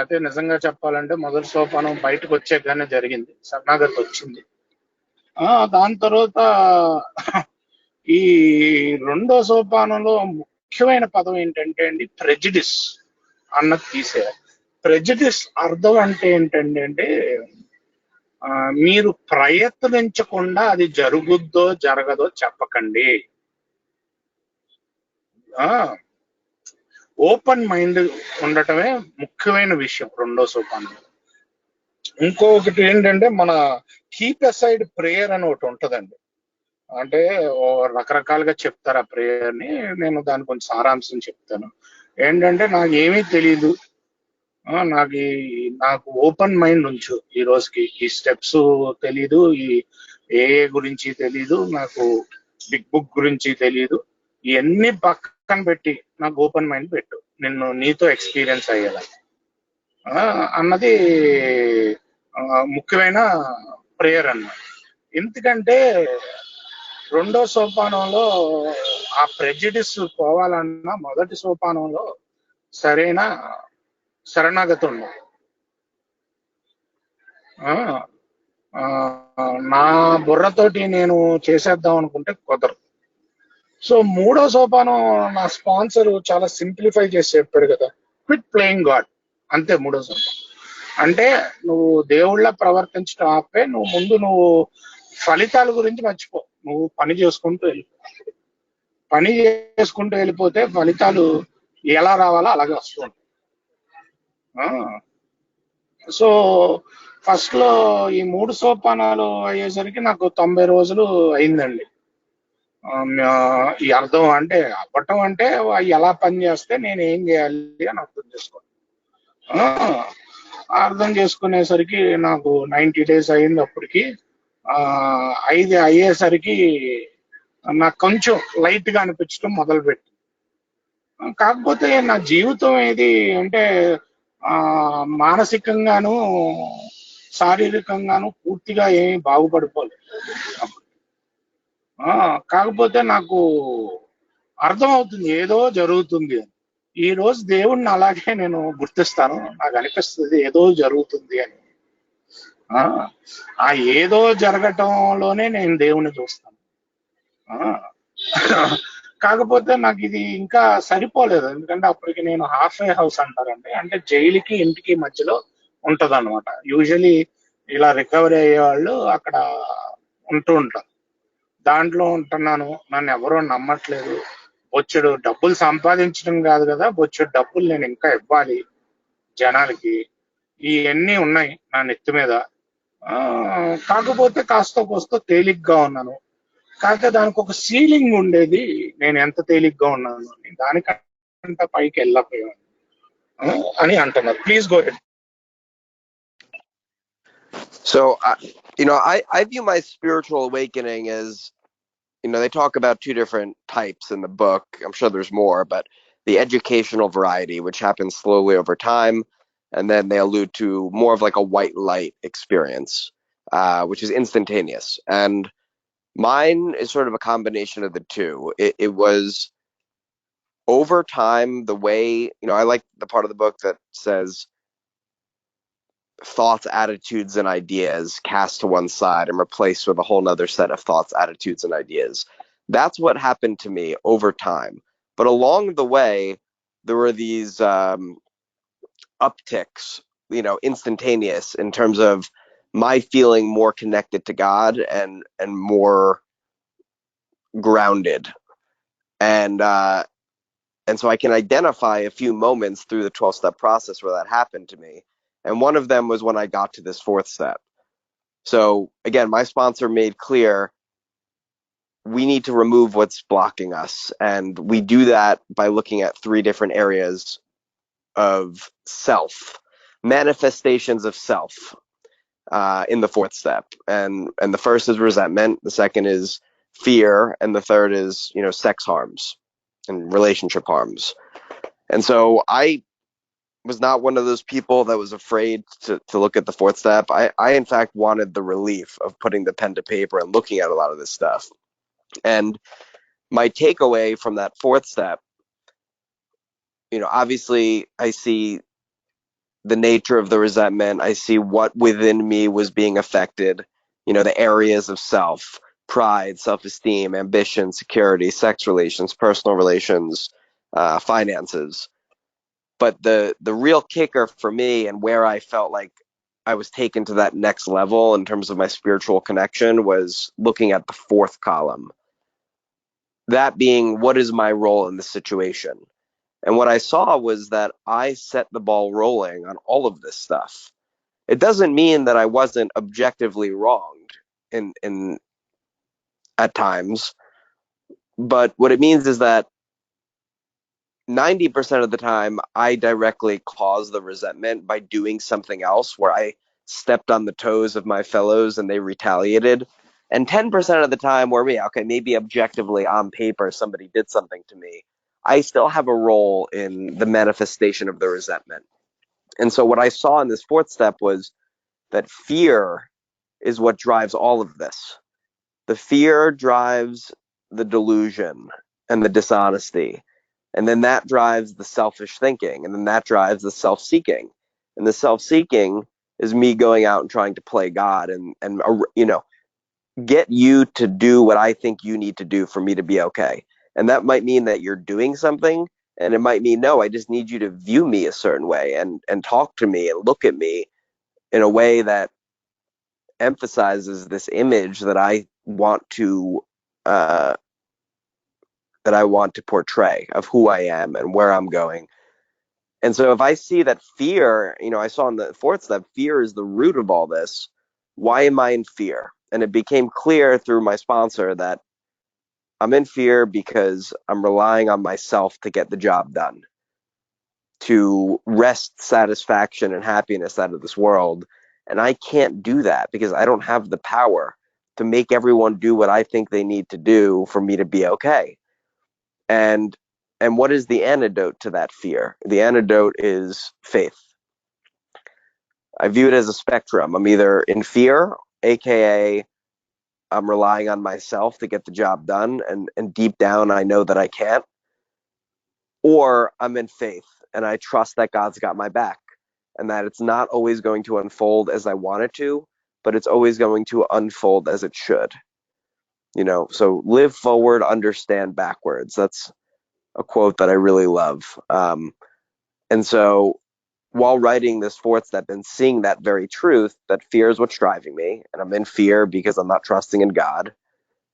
అయితే నిజంగా చెప్పాలంటే మొదటి సోపానం బయటకు వచ్చాకనే జరిగింది, శరణాగతి వచ్చింది. దాని తర్వాత ఈ రెండో సోపానంలో ముఖ్యమైన పదం ఏంటంటే అండి, ప్రెజిడిస్ అన్నది తీసేయాలి. ప్రెజిడిస్ అర్థం అంటే ఏంటంటే అంటే మీరు ప్రయత్నించకుండా అది జరుగుద్దో జరగదో చెప్పకండి. ఓపెన్ మైండ్ ఉండటమే ముఖ్యమైన విషయం రెండో సోపానం. ఇంకొకటి ఏంటంటే, మన కీప్ అసైడ్ ప్రేయర్ అని ఒకటి ఉంటదండి. అంటే రకరకాలుగా చెప్తారు ఆ ప్రేయర్ ని. నేను దాని కొంచెం సారాంశం చెప్తాను. ఏంటంటే, నాకు ఏమీ తెలీదు, నాకు ఓపెన్ మైండ్ ఉంచు ఈ రోజుకి. ఈ స్టెప్స్ తెలీదు, ఈ ఏ గురించి తెలీదు, నాకు బిగ్ బుక్ గురించి తెలీదు, ఇవన్నీ పక్కన పెట్టి నాకు ఓపెన్ మైండ్ పెట్టు, నిన్ను నీతో ఎక్స్పీరియన్స్ అయ్యేలా అన్నది ముఖ్యమైన ప్రేయర్ అన్నమాట. ఎందుకంటే రెండో సోపానంలో ఆ ప్రెజిడిస్ పోవాలన్నా మొదటి సోపానంలో సరైన శరణాగతి ఉండాలి. నా బుర్రతోటి నేను చేసేద్దాం అనుకుంటే కుదరదు. సో మూడో సోపానం నా స్పాన్సర్ చాలా సింప్లిఫై చేసి చెప్పాడు కదా, క్విట్ ప్లేయింగ్ గాడ్. అంతే మూడో సోపానం అంటే. నువ్వు దేవుళ్ళ ప్రవర్తించడం ఆపే, నువ్వు ఫలితాల గురించి మర్చిపో, నువ్వు పని చేసుకుంటూ వెళ్ళిపోతే ఫలితాలు ఎలా రావాలో అలాగే వస్తూ ఉంటాయి. సో ఫస్ట్ లో ఈ 3 సోపానాలు అయ్యేసరికి నాకు 90 రోజులు అయిందండి. ఈ అర్థం అంటే అవ్వటం అంటే ఎలా పని చేస్తే నేను ఏం చేయాలి అని అర్థం చేసుకునేసరికి నాకు 90 డేస్ అయింది. అప్పటికి 5 అయ్యేసరికి నాకు కొంచెం లైట్ గా అనిపించడం మొదలుపెట్టి. కాకపోతే నా జీవితం ఏది అంటే మానసికంగాను శారీరకంగాను పూర్తిగా ఏమీ బాగుపడిపోలేదు. కాకపోతే నాకు అర్థం అవుతుంది ఏదో జరుగుతుంది అని. ఈ రోజు దేవుణ్ణి అలాగే నేను గుర్తిస్తాను, నాకు అనిపిస్తుంది ఏదో జరుగుతుంది అని. ఆ ఏదో జరగటంలోనే నేను దేవుణ్ణి చూస్తాను. కాకపోతే నాకు ఇది ఇంకా సరిపోలేదు, ఎందుకంటే అప్పటికి నేను హాఫ్ వే హౌస్ అంటారండి, అంటే జైలుకి ఇంటికి మధ్యలో ఉంటది అనమాట. యూజువలీ ఇలా రికవరీ అయ్యే వాళ్ళు అక్కడ ఉంటూ ఉంటారు. దాంట్లో ఉంటున్నాను, నన్ను ఎవరో నమ్మట్లేదు, బొచ్చెడు డబ్బులు సంపాదించడం కాదు కదా, బొచ్చెడు డబ్బులు నేను ఇంకా ఇవ్వాలి జనాలకి, ఇవన్నీ ఉన్నాయి నా నెత్తి మీద. కాకపోతే కాస్త కోస్త తేలిగ్గా ఉన్నాను. కాకపోతే దానికి ఒక సీలింగ్ ఉండేది. నేను ఎంత తేలిగ్గా ఉన్నాను అని, దానికంటే పైకి వెళ్ళకపోయాను అని అంటున్నారు. Please go ahead. So, I view my spiritual awakening as, they talk about two different types in the book. I'm sure there's more, but the educational variety, which happens slowly over time, and then they allude to more of like a white light experience, which is instantaneous. And mine is sort of a combination of the two. It was over time the way, I like the part of the book that says thoughts, attitudes, and ideas cast to one side and replaced with a whole nother set of thoughts, attitudes, and ideas. That's what happened to me over time. But along the way, there were these upticks, instantaneous in terms of my feeling more connected to God and more grounded. And so I can identify a few moments through the 12-step process where that happened to me. And one of them was when I got to this fourth step. So again, my sponsor made clear we need to remove what's blocking us. And we do that by looking at three different areas of self, manifestations of self in the fourth step. And the first is resentment, the second is fear, and the third is, sex harms and relationship harms. And so I was not one of those people that was afraid to look at the fourth step. I in fact wanted the relief of putting the pen to paper and looking at a lot of this stuff. And my takeaway from that fourth step, obviously I see the nature of the resentment. I see what within me was being affected, the areas of self, pride, self-esteem, ambition, security, sex relations, personal relations, finances. But the real kicker for me and where I felt like I was taken to that next level in terms of my spiritual connection was looking at the fourth column. That being, what is my role in the situation? And what I saw was that I set the ball rolling on all of this stuff. It doesn't mean that I wasn't objectively wronged in at times, but what it means is that 90% of the time, I directly caused the resentment by doing something else where I stepped on the toes of my fellows and they retaliated. And 10% of the time, where maybe objectively on paper, somebody did something to me, I still have a role in the manifestation of the resentment. And so, what I saw in this fourth step was that fear is what drives all of this. The fear drives the delusion and the dishonesty. And then that drives the selfish thinking. And then that drives the self-seeking. And the self-seeking is me going out and trying to play God and get you to do what I think you need to do for me to be okay. And that might mean that you're doing something. And it might mean, no, I just need you to view me a certain way and talk to me and look at me in a way that emphasizes this image that I want to uh, portray of who I am and where I'm going. And so if I see that fear, I saw in the fourth step, fear is the root of all this. Why am I in fear? And it became clear through my sponsor that I'm in fear because I'm relying on myself to get the job done, to wrest satisfaction and happiness out of this world. And I can't do that because I don't have the power to make everyone do what I think they need to do for me to be okay. And what is the antidote to that fear? The antidote is faith. I view it as a spectrum. I'm either in fear, aka I'm relying on myself to get the job done, and deep down I know that I can't, or I'm in faith and I trust that God's got my back and that it's not always going to unfold as I want it to, but it's always going to unfold as it should. So live forward, understand backwards. That's a quote that I really love. And so while writing this fourth step and seeing that very truth, that fear is what's driving me, and I'm in fear because I'm not trusting in God,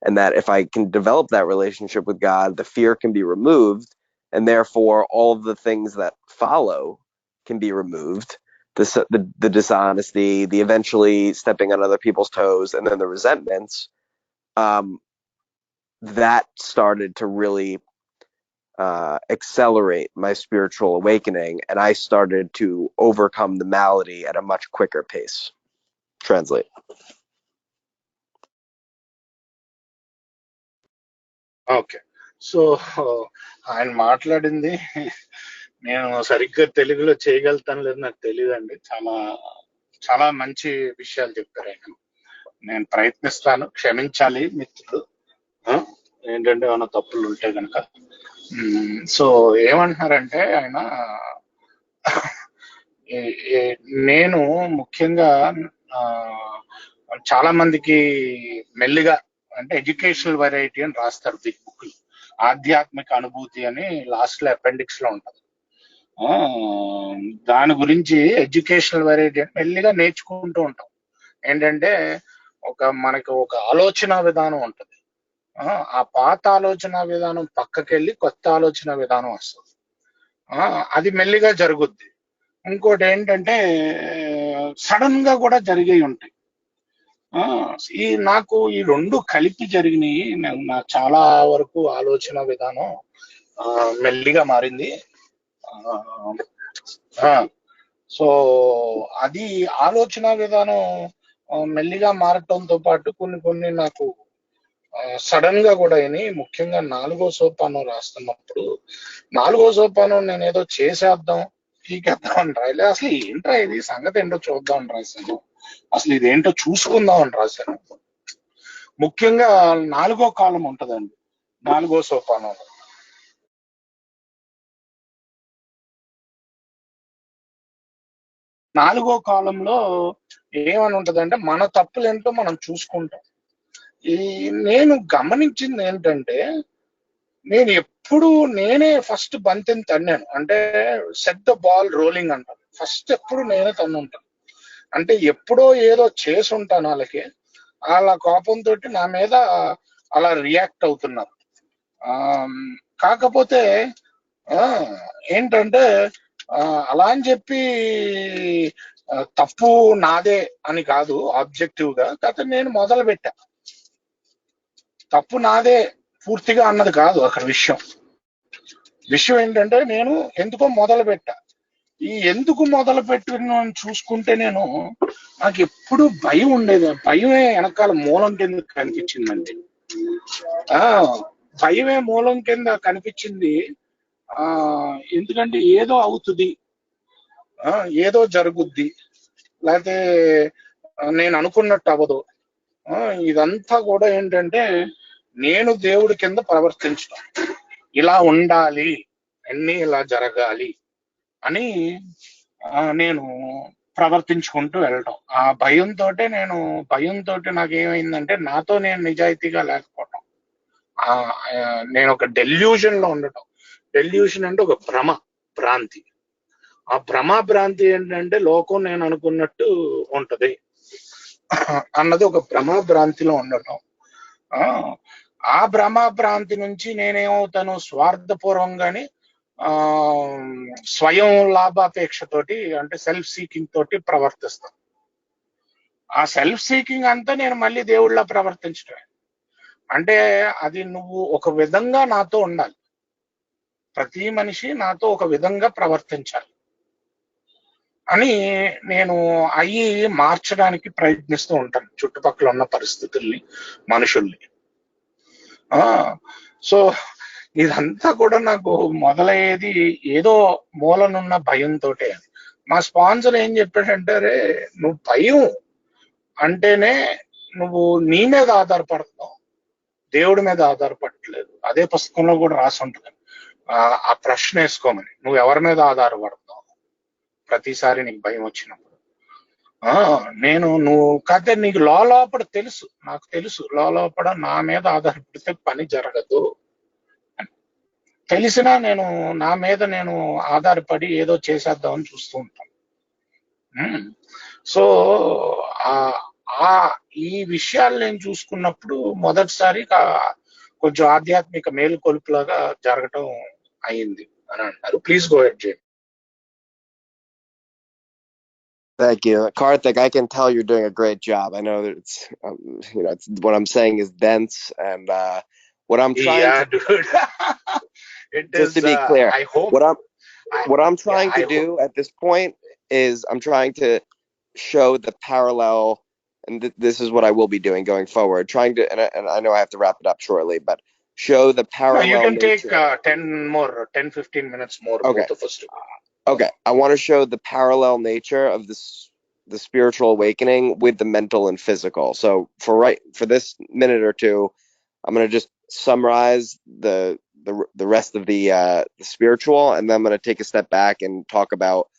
and that if I can develop that relationship with God, the fear can be removed, and therefore all of the things that follow can be removed. The dishonesty, the eventually stepping on other people's toes, and then the resentments. that started to really accelerate my spiritual awakening, and I started to overcome the malady at a much quicker pace. Translate. Okay. So ఆయన మాట్లాడింది నేను సరిగ్గా తెలుగులో చేయగలుగుతాను లేదు నాకు తెలియదండి. చాలా చాలా మంచి విషయాలు చెప్పారు ఆయన. నేను ప్రయత్నిస్తాను, క్షమించాలి మిత్రులు. ఆ, ఏంటంటే ఏమైనా తప్పులు ఉంటే కనుక. సో ఏమంటున్నారంటే ఆయన నేను ముఖ్యంగా ఆ, చాలా మందికి మెల్లిగా అంటే ఎడ్యుకేషనల్ వెరైటీ అని రాస్తారు బిగ్ బుక్, ఆధ్యాత్మిక అనుభూతి అని లాస్ట్ లో అపెండిక్స్ లో ఉంటది. ఆ, దాని గురించి ఎడ్యుకేషనల్ వెరైటీ అని మెల్లిగా నేర్చుకుంటూ ఉంటాం. ఏంటంటే మనకి ఒక ఆలోచన విధానం ఉంటది. ఆ పాత ఆలోచన విధానం పక్కకెళ్ళి కొత్త ఆలోచన విధానం వస్తుంది. అది మెల్లిగా జరుగుద్ది. ఇంకోటి ఏంటంటే సడన్ గా కూడా జరిగే ఉంటాయి. నాకు ఈ రెండు కలిపి జరిగినాయి. నా చాలా వరకు ఆలోచన విధానం మెల్లిగా మారింది. సో అది ఆలోచన విధానం మెల్లిగా మారటంతో పాటు కొన్ని కొన్ని నాకు సడన్ గా కూడా అయినాయి. ముఖ్యంగా 4వ సోపానం రాస్తున్నప్పుడు 4వ సోపానం నేను ఏదో చేసేద్దాం పీకేద్దాం అని రాయలే. అసలు ఏంట్రా ఇది సంగతి ఏంటో చూద్దాం అని రాశాను. అసలు ఇదేంటో చూసుకుందాం అని రాశాను. ముఖ్యంగా 4వ కాలం ఉంటదండి 4వ సోపానం. 4వ కాలంలో ఏమని ఉంటదంటే మన తప్పులేంటో మనం చూసుకుంటాం. నేను గమనించింది ఏంటంటే నేను ఎప్పుడు నేనే ఫస్ట్ బంతిని తన్నాను. అంటే సెట్ ద బాల్ రోలింగ్ అంటాను. ఫస్ట్ ఎప్పుడు నేనే తన్నుంటాను. అంటే ఎప్పుడో ఏదో చేసి ఉంటాను వాళ్ళకి, వాళ్ళ కోపంతో నా మీద అలా రియాక్ట్ అవుతున్నారు. కాకపోతే ఏంటంటే అలా అని చెప్పి తప్పు నాదే అని కాదు ఆబ్జెక్టివ్ గా. కాకపోతే నేను మొదలు పెట్టా, తప్పు నాదే పూర్తిగా అన్నది కాదు అక్కడ విషయం ఏంటంటే నేను ఎందుకో మొదలు పెట్టా. ఈ ఎందుకు మొదలు పెట్టిన చూసుకుంటే నాకు ఎప్పుడు భయం ఉండేది. భయమే వెనకాల మూలం కింద కనిపించిందండి. భయమే మూలం కింద కనిపించింది. ఎందుకంటే ఏదో అవుతుంది, ఏదో జరుగుద్ది, లేకపోతే నేను అనుకున్నట్టు అవ్వదు. ఇదంతా కూడా ఏంటంటే నేను దేవుడి కింద ప్రవర్తించడం, ఇలా ఉండాలి, అన్నీ ఇలా జరగాలి అని నేను ప్రవర్తించుకుంటూ వెళ్ళటం. ఆ భయంతో నాకేమైందంటే నాతో నేను నిజాయితీగా లేకపోవటం, నేను ఒక డెల్యూజన్ లో ఉండటం. డెల్యూషన్ అంటే ఒక భ్రాంతి. ఆ భ్రాంతి ఏంటంటే లోకం నేను అనుకున్నట్టు ఉంటది అన్నది ఒక భ్రాంతిలో ఉండటం. ఆ భ్రాంతి నుంచి నేనేమవుతాను, స్వార్థపూర్వంగానే స్వయం లాభాపేక్షతోటి అంటే సెల్ఫ్ సీకింగ్ తోటి ప్రవర్తిస్తాను. ఆ సెల్ఫ్ సీకింగ్ అంతా నేను మళ్ళీ దేవుళ్ళ ప్రవర్తించడమే. అంటే అది నువ్వు ఒక విధంగా నాతో ఉండాలి, ప్రతి మనిషి నాతో ఒక విధంగా ప్రవర్తించాలి అని నేను మార్చడానికి ప్రయత్నిస్తూ ఉంటాను చుట్టుపక్కల ఉన్న పరిస్థితుల్ని, మనుషుల్ని. సో ఇదంతా కూడా నాకు మొదలయ్యేది ఏదో మూలనున్న భయంతో. మా స్పాన్సర్ ఏం చెప్పాడంటే, నువ్వు భయం అంటేనే నువ్వు నీ మీద ఆధారపడుతున్నావు, దేవుడి మీద ఆధారపడట్లేదు. అదే పుస్తకంలో కూడా రాసి ఉంటుంది. ఆ ప్రశ్న వేసుకోమని, నువ్వు ఎవరి మీద ఆధారపడుతున్నావు ప్రతిసారి నీకు భయం వచ్చినప్పుడు. నువ్వు కాకపోతే నీకు లోపల తెలుసు, నాకు తెలుసు లోపల నా మీద ఆధారపడితే పని జరగదు తెలిసినా నా మీద నేను ఆధారపడి ఏదో చేసేద్దామని చూస్తూ ఉంటాను. సో ఈ విషయాలు నేను చూసుకున్నప్పుడు మొదటిసారి కొంచెం ఆధ్యాత్మిక మేలుకొలుపులాగా జరగటం అయింది అని అంటారు. Please go head జైమ్. Thank you, Karthik. I can tell you're doing a great job. I know that it's what I'm saying is dense, and What I'm trying Yeah, to, dude. It just to is. be clear, I hope. what I'm I what I'm Yeah. trying to I hope. do at this point is I'm trying to show the parallel, and this is what I will be doing going forward, trying to, and I know I have to wrap it up shortly, but show the No, you parallel can take nature. 15 minutes more, Okay, both of us together. okay. I want to show the parallel nature of this, the spiritual awakening with the mental and physical. So for this minute or two, I'm gonna just summarize the rest of the spiritual, and then I'm gonna take a step back and talk about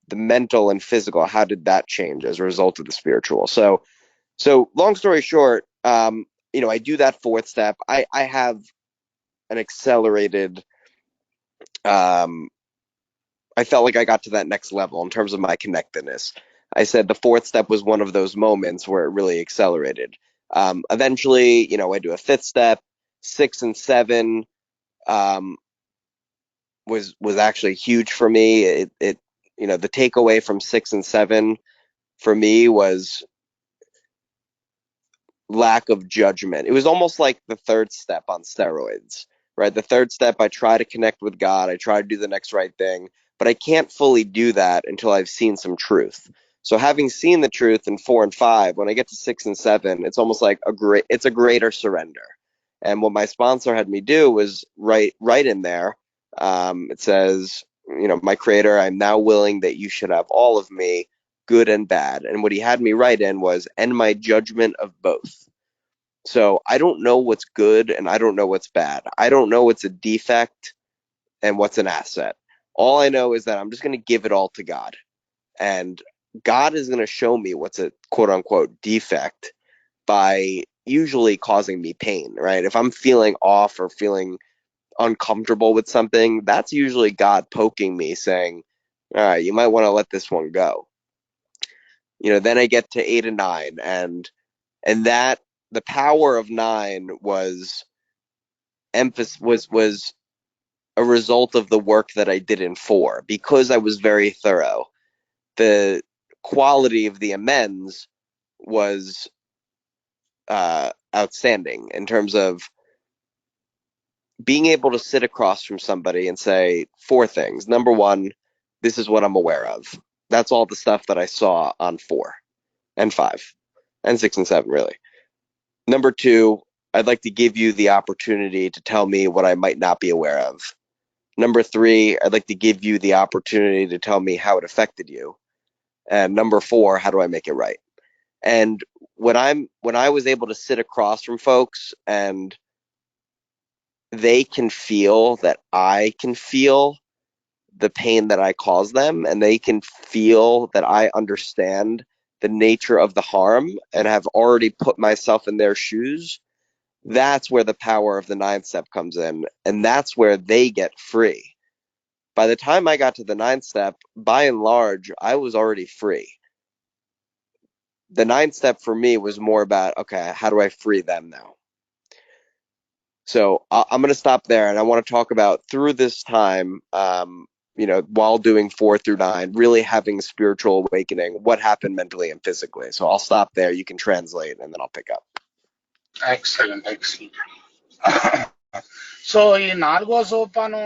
the mental and physical. How did that change as a result of the spiritual? So long story short, I do that fourth step. I have an accelerated. I felt like I got to that next level in terms of my connectedness. I said the fourth step was one of those moments where it really accelerated. Eventually, I do a fifth step, six and seven um, was actually huge for me. The takeaway from six and seven for me was lack of judgment. It was almost like the third step on steroids, right? The third step, I try to connect with God, I try to do the next right thing, but I can't fully do that until I've seen some truth. So having seen the truth in 4 and 5, when I get to 6 and 7, it's almost like it's a greater surrender. And what my sponsor had me do was write in there. It says, my creator, I'm now willing that you should have all of me, good and bad. And what he had me write in was, and my judgment of both. So I don't know what's good and I don't know what's bad. I don't know what's a defect and what's an asset. All I know is that I'm just going to give it all to God. And God is going to show me what's a quote unquote defect by usually causing me pain, right? If I'm feeling off or feeling uncomfortable with something, that's usually God poking me saying, all right, you might want to let this one go. Then I get to 8 and 9, and that the power of 9 was a result of the work that I did in 4, because I was very thorough. The quality of the amends was outstanding in terms of being able to sit across from somebody and say 4 things. Number one, this is what I'm aware of. That's all the stuff that I saw on 4 and 5 and 6 and 7, really. Number two, I'd like to give you the opportunity to tell me what I might not be aware of. Number three, I'd like to give you the opportunity to tell me how it affected you. And number four, how do I make it right? And when I was able to sit across from folks and they can feel that I can feel the pain that I cause them, and they can feel that I understand the nature of the harm and have already put myself in their shoes, that's where the power of the 9th step comes in, and that's where they get free. By the time I got to the 9th step, by and large, I was already free. The 9th step for me was more about, okay, how do I free them now? So I'm going to stop there, and I want to talk about through this time, while doing 4 through 9, really having spiritual awakening, what happened mentally and physically. So I'll stop there. You can translate, and then I'll pick up. Excellent, excellent. So ఈ 4వ సోపానం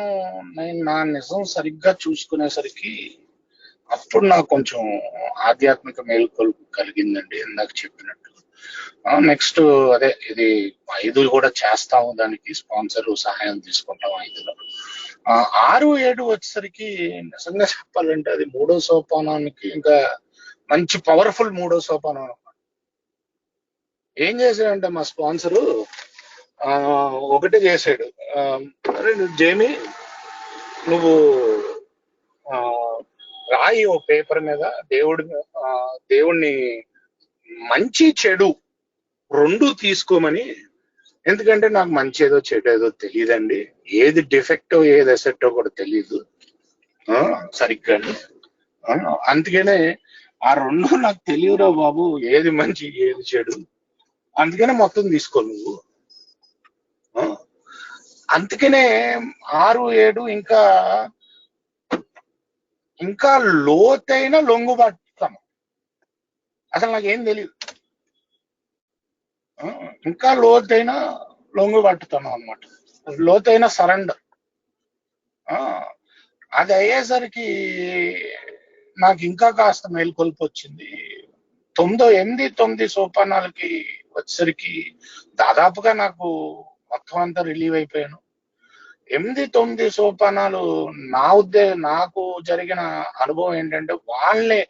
నేను నా నిజం సరిగ్గా చూసుకునేసరికి అప్పుడు నాకు కొంచెం ఆధ్యాత్మిక మేలుకొలుపు కలిగిందండి, ఇందాక చెప్పినట్టు. నెక్స్ట్ అదే ఇది 5 కూడా చేస్తాము, దానికి స్పాన్సర్ సహాయం తీసుకుంటాం 5లో. 6, 7 వచ్చేసరికి నిజంగా చెప్పాలంటే అది 3వ సోపానానికి ఇంకా మంచి పవర్ఫుల్ 3వ సోపానం. ఏం చేశాడంటే మా స్పాన్సరు ఒకటే చేశాడు, అరే జేమి నువ్వు రాయి ఓ పేపర్ మీద దేవుడిని మంచి చెడు 2 తీసుకోమని. ఎందుకంటే నాకు మంచి ఏదో చెడు ఏదో తెలియదండి, ఏది డిఫెక్టో ఏది ఎసెట్టో కూడా తెలియదు సరిగ్గా. అందుకనే ఆ 2 నాకు తెలియరా బాబు, ఏది మంచి ఏది చెడు, అందుకనే మొత్తం తీసుకో నువ్వు. అందుకనే 6, 7 ఇంకా ఇంకా లోతైన లొంగుబాటుతాం. అసలు నాకేం తెలియదు, ఇంకా లోతైన లొంగుబట్టుతనం అనమాట, లోతైన సరెండర్. అది అయ్యేసరికి నాకు ఇంకా కాస్త మేల్కొల్పు వచ్చింది. 8 9 సోపానాలకి వచ్చేసరికి దాదాపుగా నాకు మొత్తం అంతా రిలీవ్ అయిపోయాను. 8 9 సోపానాలు నాకు జరిగిన అనుభవం ఏంటంటే వాళ్ళే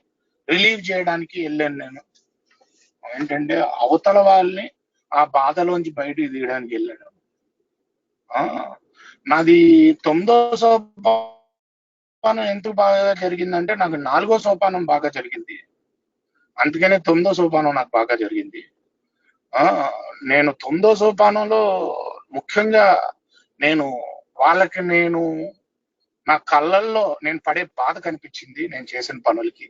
రిలీవ్ చేయడానికి వెళ్ళాను నేను. ఏంటంటే అవతల వాళ్ళని ఆ బాధలోంచి బయటికి తీయడానికి వెళ్ళాను. నాది 9వ సోపానం ఎందుకు బాగా జరిగిందంటే నాకు 4వ సోపానం బాగా జరిగింది, అందుకనే 9వ సోపానం నాకు బాగా జరిగింది. నేను 9వ సోపానంలో ముఖ్యంగా నేను నా కళ్ళల్లో నేను పడే బాధ కనిపించింది నేను చేసిన పనులకి.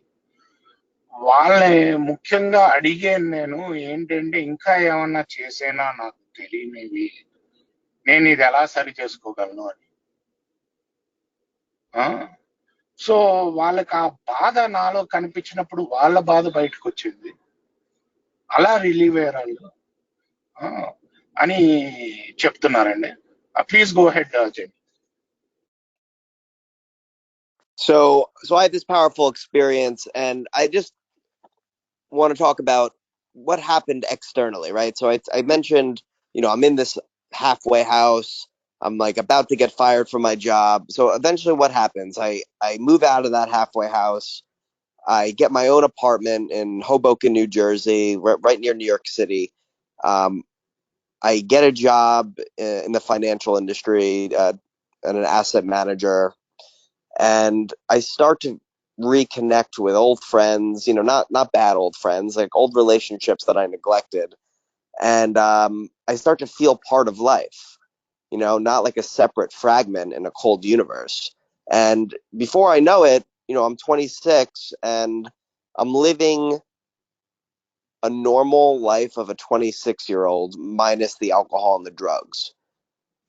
వాళ్ళని ముఖ్యంగా అడిగాను నేను, ఏంటంటే ఇంకా ఏమన్నా చేసేనా నాకు తెలియనివి, నేను ఇది ఎలా సరి చేసుకోగలను అని. సో వాళ్ళకి ఆ బాధ నాలో కనిపించినప్పుడు వాళ్ళ బాధ బయటకు వచ్చింది, అలా రిలీవ్ అయ్యారు వాళ్ళు అని చెప్తున్నారండి. Please go head Jain. So I had this powerful experience, and I just want to talk about what happened externally, right? So I mentioned, I'm in this halfway house. I'm like about to get fired from my job. So eventually, what happens? I move out of that halfway house. I get my own apartment in Hoboken, New Jersey, right near New York City. I get a job in the financial industry, and an asset manager, and I start to reconnect with old friends. Not bad old friends, like old relationships that I neglected, and I start to feel part of life. Not like a separate fragment in a cold universe. And before I know it, I'm 26 and I'm living a normal life of a 26-year-old minus the alcohol and the drugs.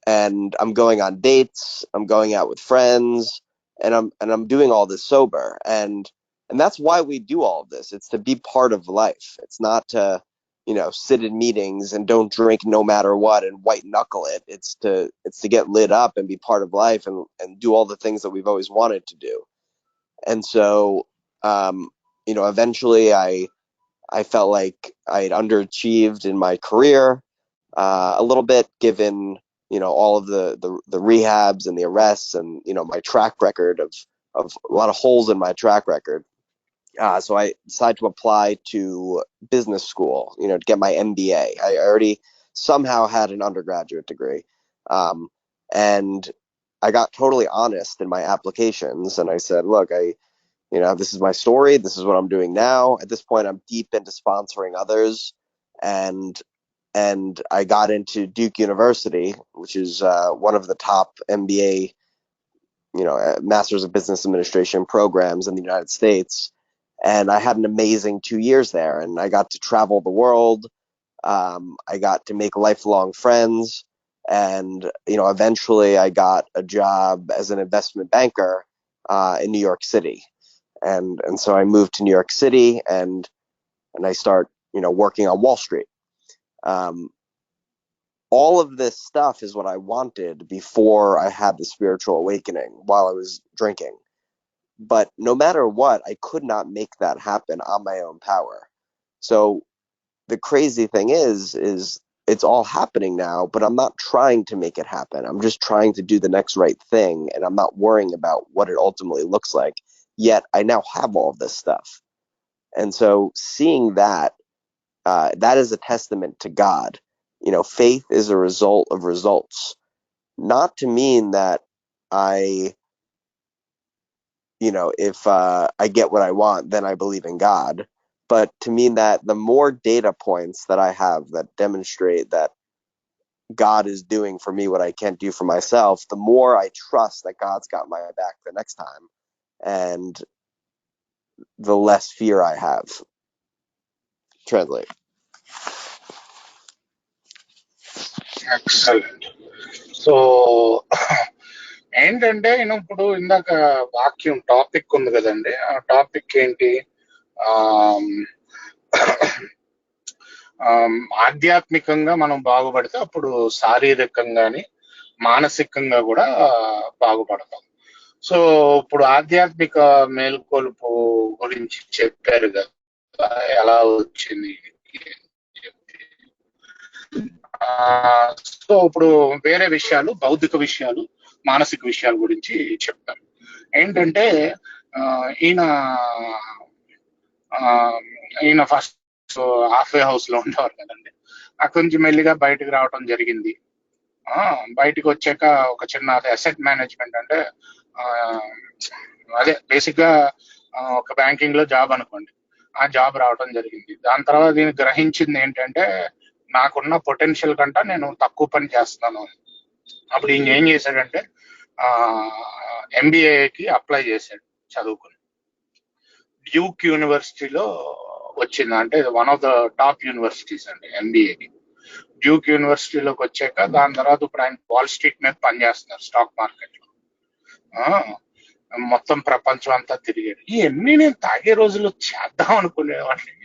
And I'm going on dates, I'm going out with friends, and I'm doing all this sober. And that's why we do all of this. It's to be part of life. It's not to, sit in meetings and don't drink no matter what and white knuckle it. It's to get lit up and be part of life and do all the things that we've always wanted to do. And so eventually I felt like I'd underachieved in my career a little bit, given all of the rehabs and the arrests and my track record of a lot of holes in my track record. So I decided to apply to business school, to get my MBA. I already somehow had an undergraduate degree, and I got totally honest in my applications, and I said, look, this is my story. This is what I'm doing now. At this point, I'm deep into sponsoring others, and I got into Duke University, which is one of the top MBA, Masters of Business Administration programs in the United States. And I had an amazing 2 years there, and I got to travel the world. I got to make lifelong friends, and eventually I got a job as an investment banker in New York City, and so I moved to New York City, and I start working on Wall Street. All of this stuff is what I wanted before I had the spiritual awakening while I was drinking. But no matter what, I could not make that happen on my own power. So the crazy thing is it's all happening now, but I'm not trying to make it happen. I'm just trying to do the next right thing, and I'm not worrying about what it ultimately looks like. Yet I now have all of this stuff. And so seeing that, that is a testament to God. Faith is a result of results. Not to mean that if I get what I want, then I believe in God, but to mean that the more data points that I have that demonstrate that God is doing for me what I can't do for myself, the more I trust that God's got my back the next time, and the less fear I have. Translate. Excellent. So ఏంటంటే ఇప్పుడు ఇందాక వాక్యం topic ఉంది కదండి, ఆ topic ఏంటి? ఆధ్యాత్మికంగా మనం బాగుపడితే అప్పుడు శారీరకంగాని మానసికంగా కూడా బాగుపడతాం. సో ఇప్పుడు ఆధ్యాత్మిక మేల్కొలుపు గురించి చెప్పారు కదా, ఎలా వచ్చింది అని చెప్పి. ఆ, సో ఇప్పుడు వేరే విషయాలు, భౌతిక విషయాలు, మానసిక విషయాల గురించి చెప్తాను. ఏంటంటే ఆ, ఈయన ఆ, ఈయన ఫస్ట్ హాఫ్వే హౌస్ లో ఉండేవారు కదండి. అక్కడి నుంచి మెల్లిగా బయటకు రావడం జరిగింది. ఆ బయటకు వచ్చాక ఒక చిన్న అసెట్ మేనేజ్మెంట్ అంటే ఆ, అదే బేసిక్ గా ఒక బ్యాంకింగ్ లో జాబ్ అనుకోండి, ఆ జాబ్ రావడం జరిగింది. దాని తర్వాత దీన్ని గ్రహించింది ఏంటంటే నాకున్న పొటెన్షియల్ కంటే నేను తక్కువ పని చేస్తున్నాను. అప్పుడు ఈయన ఏం చేశాడంటే ఆ ఎంబీఏకి అప్లై చేశాడు చదువుకుని. డ్యూక్ యూనివర్సిటీలో వచ్చింది, అంటే one of the top universities అండి ఎంబీఏకి. డ్యూక్ యూనివర్సిటీలోకి వచ్చాక దాని తర్వాత ఇప్పుడు ఆయన వాల్ స్ట్రీట్ మీద పనిచేస్తున్నారు, స్టాక్ మార్కెట్ లో. ఆ, మొత్తం ప్రపంచం అంతా తిరిగాడు. ఇవన్నీ నేను తాగే రోజుల్లో చేద్దాం అనుకునేవాడిని.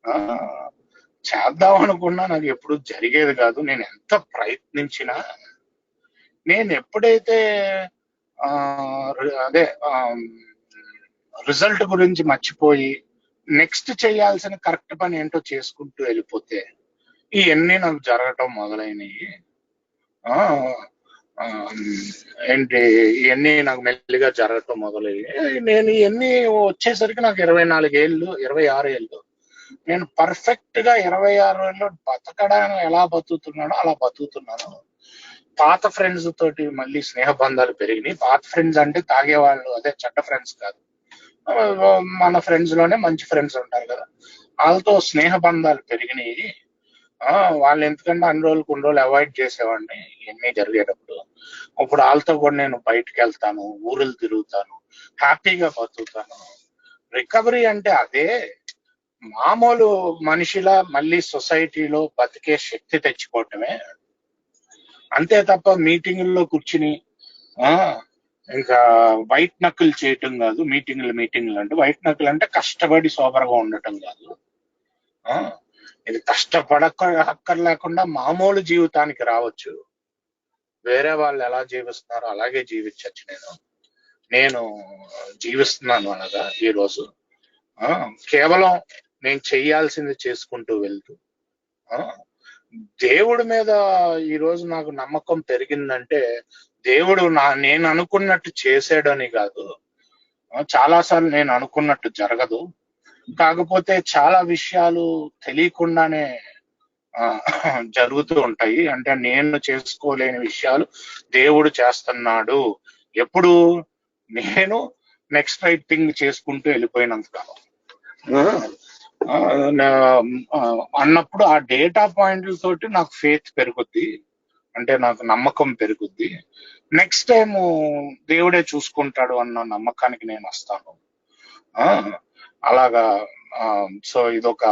ఆ, చేద్దాం అనుకున్నా నాకు ఎప్పుడు జరిగేది కాదు. నేను ఎంత ప్రయత్నించినా, నేను ఎప్పుడైతే ఆ, అదే రిజల్ట్ గురించి మర్చిపోయి నెక్స్ట్ చేయాల్సిన కరెక్ట్ పని ఏంటో చేసుకుంటూ వెళ్ళిపోతే ఇవన్నీ నాకు జరగటం మొదలైనవి. ఆ, ఆ, ఏంటి ఇవన్నీ నాకు మెల్లిగా జరగటం మొదలయ్యి నేను ఇవన్నీ వచ్చేసరికి నాకు 24 ఏళ్ళు, 26 ఏళ్ళు. నేను పర్ఫెక్ట్ గా 26 ఏళ్ళు బతకడానికి ఎలా బతుకుతున్నానో అలా బతుకుతున్నాను. పాత ఫ్రెండ్స్ తోటి మళ్ళీ స్నేహ బంధాలు పెరిగినాయి. పాత ఫ్రెండ్స్ అంటే తాగేవాళ్ళు, అదే చెడ్డ ఫ్రెండ్స్ కాదు. ఆ, మన ఫ్రెండ్స్ లోనే మంచి ఫ్రెండ్స్ ఉంటారు కదా, వాళ్ళతో స్నేహ బంధాలు పెరిగినాయి. ఆ వాళ్ళు ఎందుకంటే అన్ని రోజులు కొన్ని రోజులు అవాయిడ్ చేసేవాడిని ఇవన్నీ జరిగేటప్పుడు. ఇప్పుడు వాళ్ళతో కూడా నేను బయటకు వెళ్తాను, ఊరులు తిరుగుతాను, హ్యాపీగా బతుకుతాను. రికవరీ అంటే అదే, మామూలు మనిషిలా మళ్ళీ సొసైటీలో బతికే శక్తి తెచ్చుకోవటమే. అంతే తప్ప మీటింగుల్లో కూర్చుని ఆ ఇంకా వైట్ నక్కులు చేయటం కాదు. మీటింగులు అంటే వైట్ నక్కులు అంటే కష్టపడి సోబర్గా ఉండటం కాదు. ఆ ఇది అక్కర్లేకుండా మామూలు జీవితానికి రావచ్చు. వేరే వాళ్ళు ఎలా జీవిస్తున్నారో అలాగే జీవించచ్చు. నేను జీవిస్తున్నాను అనగా ఈ రోజు ఆ కేవలం నేను చెయ్యాల్సింది చేసుకుంటూ వెళ్తూ ఆ దేవుడి మీద ఈ రోజు నాకు నమ్మకం పెరిగిందంటే దేవుడు నేను అనుకున్నట్టు చేసాడని కాదు. చాలా సార్లు నేను అనుకున్నట్టు జరగదు, కాకపోతే చాలా విషయాలు తెలియకుండానే ఆ, జరుగుతూ ఉంటాయి. అంటే నేను చేసుకోలేని విషయాలు దేవుడు చేస్తున్నాడు. ఎప్పుడు నేను నెక్స్ట్ రైట్ థింగ్ చేసుకుంటూ వెళ్ళిపోయినంత కాలం. ఆ, ఆ, అన్నప్పుడు ఆ డేటా పాయింట్ల తోటి నాకు ఫేత్ పెరుగుద్ది, అంటే నాకు నమ్మకం పెరుగుద్ది. నెక్స్ట్ టైం దేవుడే చూసుకుంటాడు అన్న నమ్మకానికి నేను వస్తాను. ఆ అలాగా. సో ఇదొక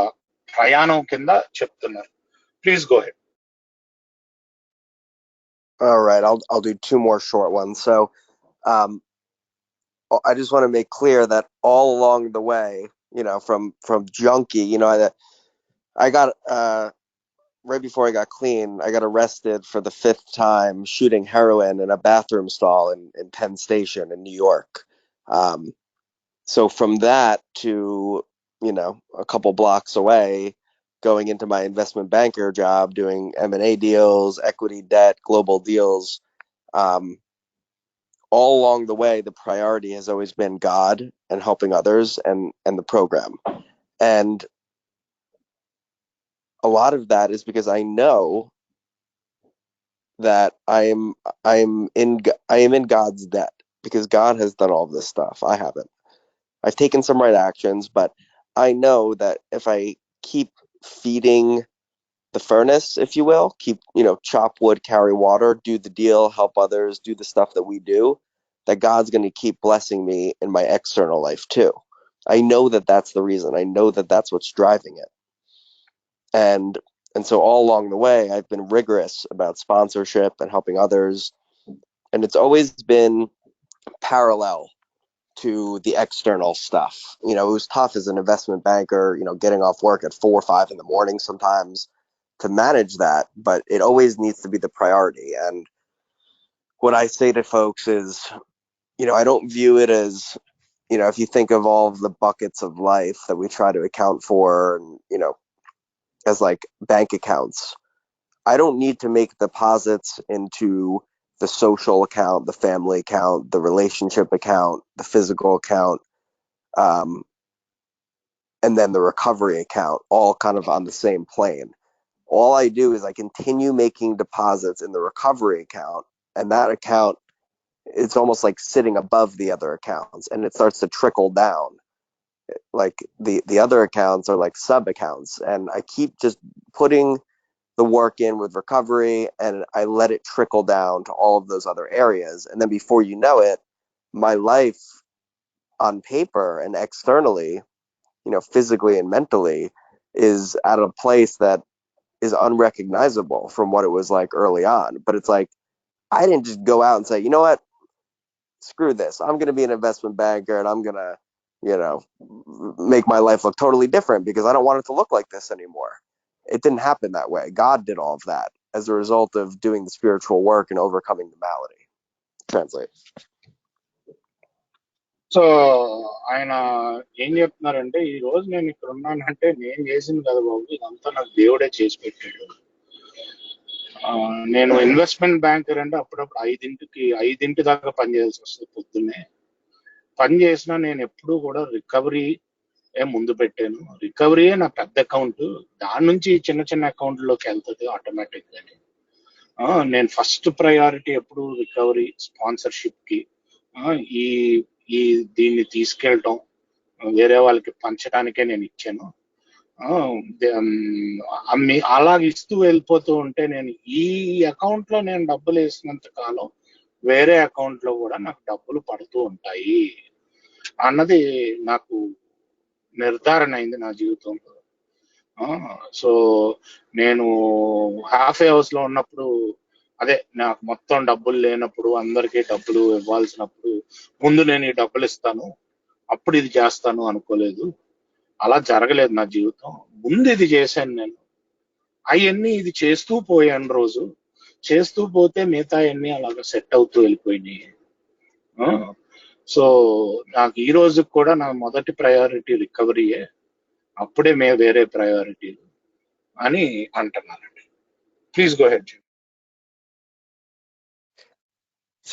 ప్రయాణం కింద చెప్తున్నారు. Please go head. All right, I'll do two more short ones. So I just want to make clear that all along the way, from junkie, I got right before I got clean, I got arrested for the 5th time shooting heroin in a bathroom stall in Penn Station in New York. So from that to, a couple blocks away, going into my investment banker job, doing M&A deals, equity, debt, global deals, all along the way, the priority has always been God and helping others and the program. And a lot of that is because I know that I am in God's debt, because God has done all of this stuff. I haven't. I've taken some right actions, but I know that if I keep feeding the furnace, if you will, keep, chop wood, carry water, do the deal, help others, do the stuff that we do, that God's going to keep blessing me in my external life too. I know that that's the reason. I know that that's what's driving it. And so all along the way, I've been rigorous about sponsorship and helping others. And it's always been parallel to the external stuff. It was tough as an investment banker, getting off work at 4 or 5 in the morning sometimes to manage that, but it always needs to be the priority. And what I say to folks is, I don't view it as, if you think of all of the buckets of life that we try to account for, and, as like bank accounts, I don't need to make deposits into the social account, the family account, the relationship account, the physical account, um, and then the recovery account, all kind of on the same plane. All I do is I continue making deposits in the recovery account, and that account, it's almost like sitting above the other accounts, and it starts to trickle down. Like the other accounts are like sub accounts, and I keep just putting the work in with recovery, and I let it trickle down to all of those other areas. And then before you know it, my life on paper and externally, physically and mentally, is at a place that is unrecognizable from what it was like early on. But it's like, I didn't just go out and say, you know what, screw this. I'm going to be an investment banker, and I'm going to, make my life look totally different because I don't want it to look like this anymore. It didn't happen that way. God did all of that as a result of doing the spiritual work and overcoming the malady. Translate. So ఆయన ఏం చెప్తున్నారంటే, ఈ రోజు నేను ఇక్కడ ఉన్నానంటే నేను చేసింది కదా బాబు, ఇదంతా నాకు దేవుడే చేసి పెట్టాడు. నేను ఇన్వెస్ట్మెంట్ బ్యాంకర్ అంటే అప్పుడప్పుడు 5 దాకా పనిచేయాల్సి వస్తుంది. పొద్దున్నే పని చేసినా నేను ఎప్పుడూ కూడా రికవరీ ముందు పెట్టాను. రికవరీయే నా పెద్ద అకౌంట్, దాని నుంచి చిన్న చిన్న అకౌంట్లోకి వెళ్తుంది ఆటోమేటిక్ గాని. నేను ఫస్ట్ ప్రయారిటీ ఎప్పుడు రికవరీ, స్పాన్సర్షిప్ కి, ఈ ఈ దీన్ని తీసుకెళ్ళటం, వేరే వాళ్ళకి పంచడానికే నేను ఇచ్చాను. అలాగ ఇస్తూ వెళ్ళిపోతూ ఉంటే, నేను ఈ అకౌంట్ లో నేను డబ్బులు వేసినంత కాలం వేరే అకౌంట్ లో కూడా నాకు డబ్బులు పడుతూ ఉంటాయి అన్నది నాకు నిర్ధారణ అయింది నా జీవితంలో. సో నేను హాఫ్ హౌస్ లో ఉన్నప్పుడు, అదే నాకు మొత్తం డబ్బులు లేనప్పుడు, అందరికీ డబ్బులు ఇవ్వాల్సినప్పుడు, ముందు నేను ఈ డబ్బులు ఇస్తాను అప్పుడు ఇది చేస్తాను అనుకోలేదు. అలా జరగలేదు నా జీవితం. ముందు ఇది చేశాను నేను, అవన్నీ ఇది చేస్తూ పోయాను. రోజు చేస్తూ పోతే మిగతా అన్ని అలాగ సెట్ అవుతూ వెళ్ళిపోయినాయి. సో నాకు ఈ రోజు కూడా నా మొదటి ప్రయారిటీ రికవరీయే, అప్పుడే వేరే ప్రయారిటీ అని అంటున్నానండి. Please go ahead.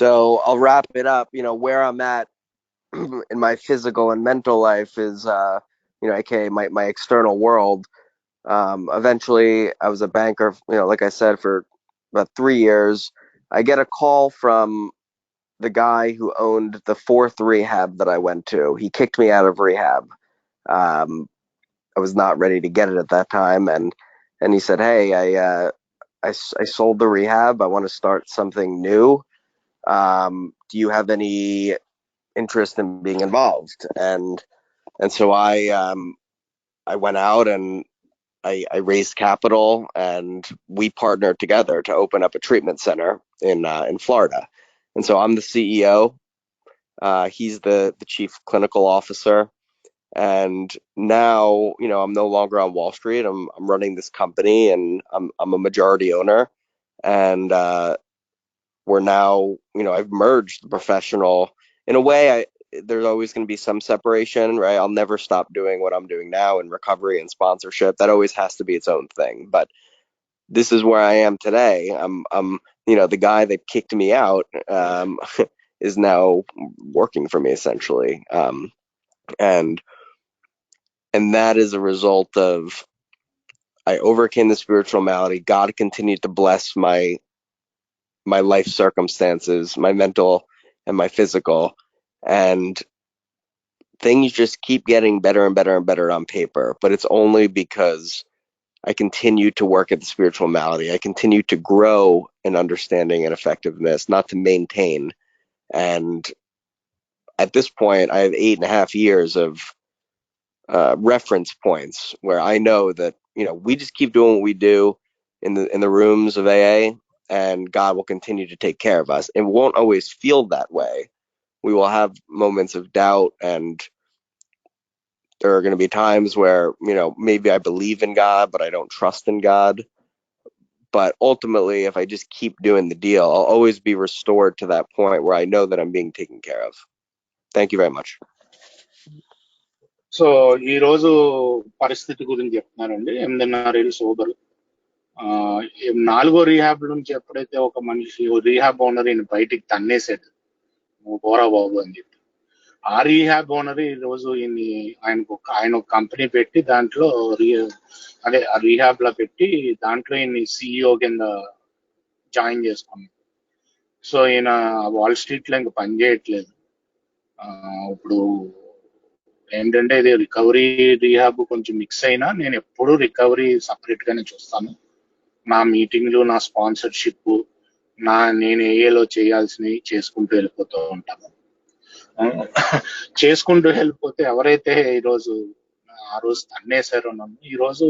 So I'll wrap it up. Where I'm at in my physical and mental life is, aka my external world. Eventually, I was a banker, like I said, for about 3 years. I get a call from the guy who owned the fourth rehab that I went to. He kicked me out of rehab. I was not ready to get it at that time, and he said, "Hey, I sold the rehab. I want to start something new. Do you have any interest in being involved?" And so I went out and I raised capital, and we partnered together to open up a treatment center in Florida. And so I'm the CEO. He's the chief clinical officer. And now, I'm no longer on Wall Street. I'm running this company, and I'm a majority owner. And we're now, I've merged the professional in a way. There's always going to be some separation, right? I'll never stop doing what I'm doing now in recovery and sponsorship. That always has to be its own thing. But this is where I am today. I'm the guy that kicked me out is now working for me essentially, and that is a result of I overcame the spiritual malady. God continued to bless my life circumstances, my mental and my physical, and things just keep getting better and better and better on paper. But it's only because I continue to work at the spiritual malady. I continue to grow in understanding and effectiveness, not to maintain. And at this point, I have 8.5 years of reference points where I know that we just keep doing what we do in the rooms of AA, and God will continue to take care of us. It won't always feel that way, We will have moments of doubt, and there are going to be times where, maybe I believe in God, but I don't trust in God. But ultimately, if I just keep doing the deal, I'll always be restored to that point where I know that I'm being taken care of. Thank you very much. So ఈ రోజు పరిస్థితి గురించి చెప్తున్నానండి. 8.5 ఏళ్ళు sober. 4వ rehab నుంచి ఎప్పుడైతే ఒక మనిషి రీహాబ్ ఓనర్ ఈయన బయటికి తన్నేసాడు, నువ్వు పోరా బాబు అని చెప్పి, ఆ రీహాబ్ ఓనర్ ఈ రోజు ఆయన ఒక కంపెనీ పెట్టి దాంట్లో ఆ రీహాబ్ లో పెట్టి దాంట్లో ఈయన సిఇఓ కింద జాయిన్ చేసుకున్నాడు. సో ఈయన వాల్ స్ట్రీట్ లో ఇంకా పని చేయట్లేదు. ఇప్పుడు ఏంటంటే ఇది రికవరీ రీహాబ్ కొంచెం మిక్స్ అయినా నేను ఎప్పుడూ రికవరీ సపరేట్ గానే చూస్తాను. నా మీటింగ్లు, నా స్పాన్సర్షిప్, నేను ఏఏలో చేయాల్సినవి చేసుకుంటూ వెళ్ళిపోతూ ఉంటాను. చేసుకుంటూ వెళ్ళిపోతే ఎవరైతే ఆ రోజు తన్నేశారో నన్ను, ఈ రోజు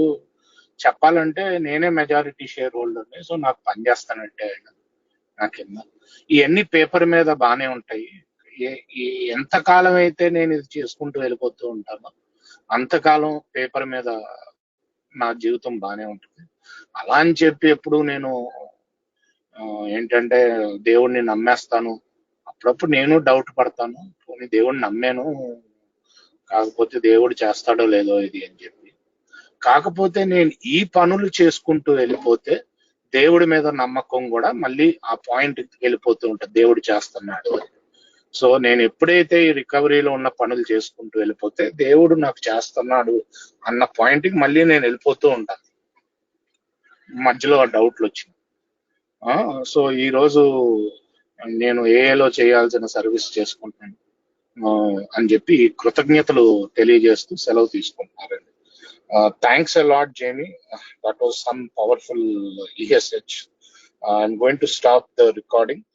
చెప్పాలంటే నేనే మెజారిటీ షేర్ హోల్డర్ని. సో నాకు పని చేస్తానంటే నా కింద ఇవన్నీ పేపర్ మీద బాగానే ఉంటాయి. ఎంతకాలం అయితే నేను ఇది చేసుకుంటూ వెళ్ళిపోతూ ఉంటానో అంతకాలం పేపర్ మీద నా జీవితం బాగానే ఉంటుంది. అలా అని చెప్పి ఎప్పుడు నేను ఏంటంటే దేవుడిని నమ్మేస్తాను. అప్పుడప్పుడు నేను డౌట్ పడతాను, పోనీ దేవుడిని నమ్మాను, కాకపోతే దేవుడు చేస్తాడో లేదో ఇది అని చెప్పి. కాకపోతే నేను ఈ పనులు చేసుకుంటూ వెళ్ళిపోతే దేవుడి మీద నమ్మకం కూడా మళ్ళీ ఆ పాయింట్ వెళ్ళిపోతూ ఉంటుంది, దేవుడు చేస్తున్నాడు అని. సో నేను ఎప్పుడైతే ఈ రికవరీలో ఉన్న పనులు చేసుకుంటూ వెళ్ళిపోతే దేవుడు నాకు చేస్తున్నాడు అన్న పాయింట్కి మళ్ళీ నేను వెళ్ళిపోతూ ఉంటాను. మధ్యలో డౌట్లు వచ్చింది. సో ఈ రోజు నేను ఏఏలో చేయాల్సిన సర్వీస్ చేసుకుంటాను అని చెప్పి కృతజ్ఞతలు తెలియజేస్తూ సెలవు తీసుకుంటున్నారండి. Thanks a lot, Jamie. That was some powerful ESH. I'm going to stop the recording.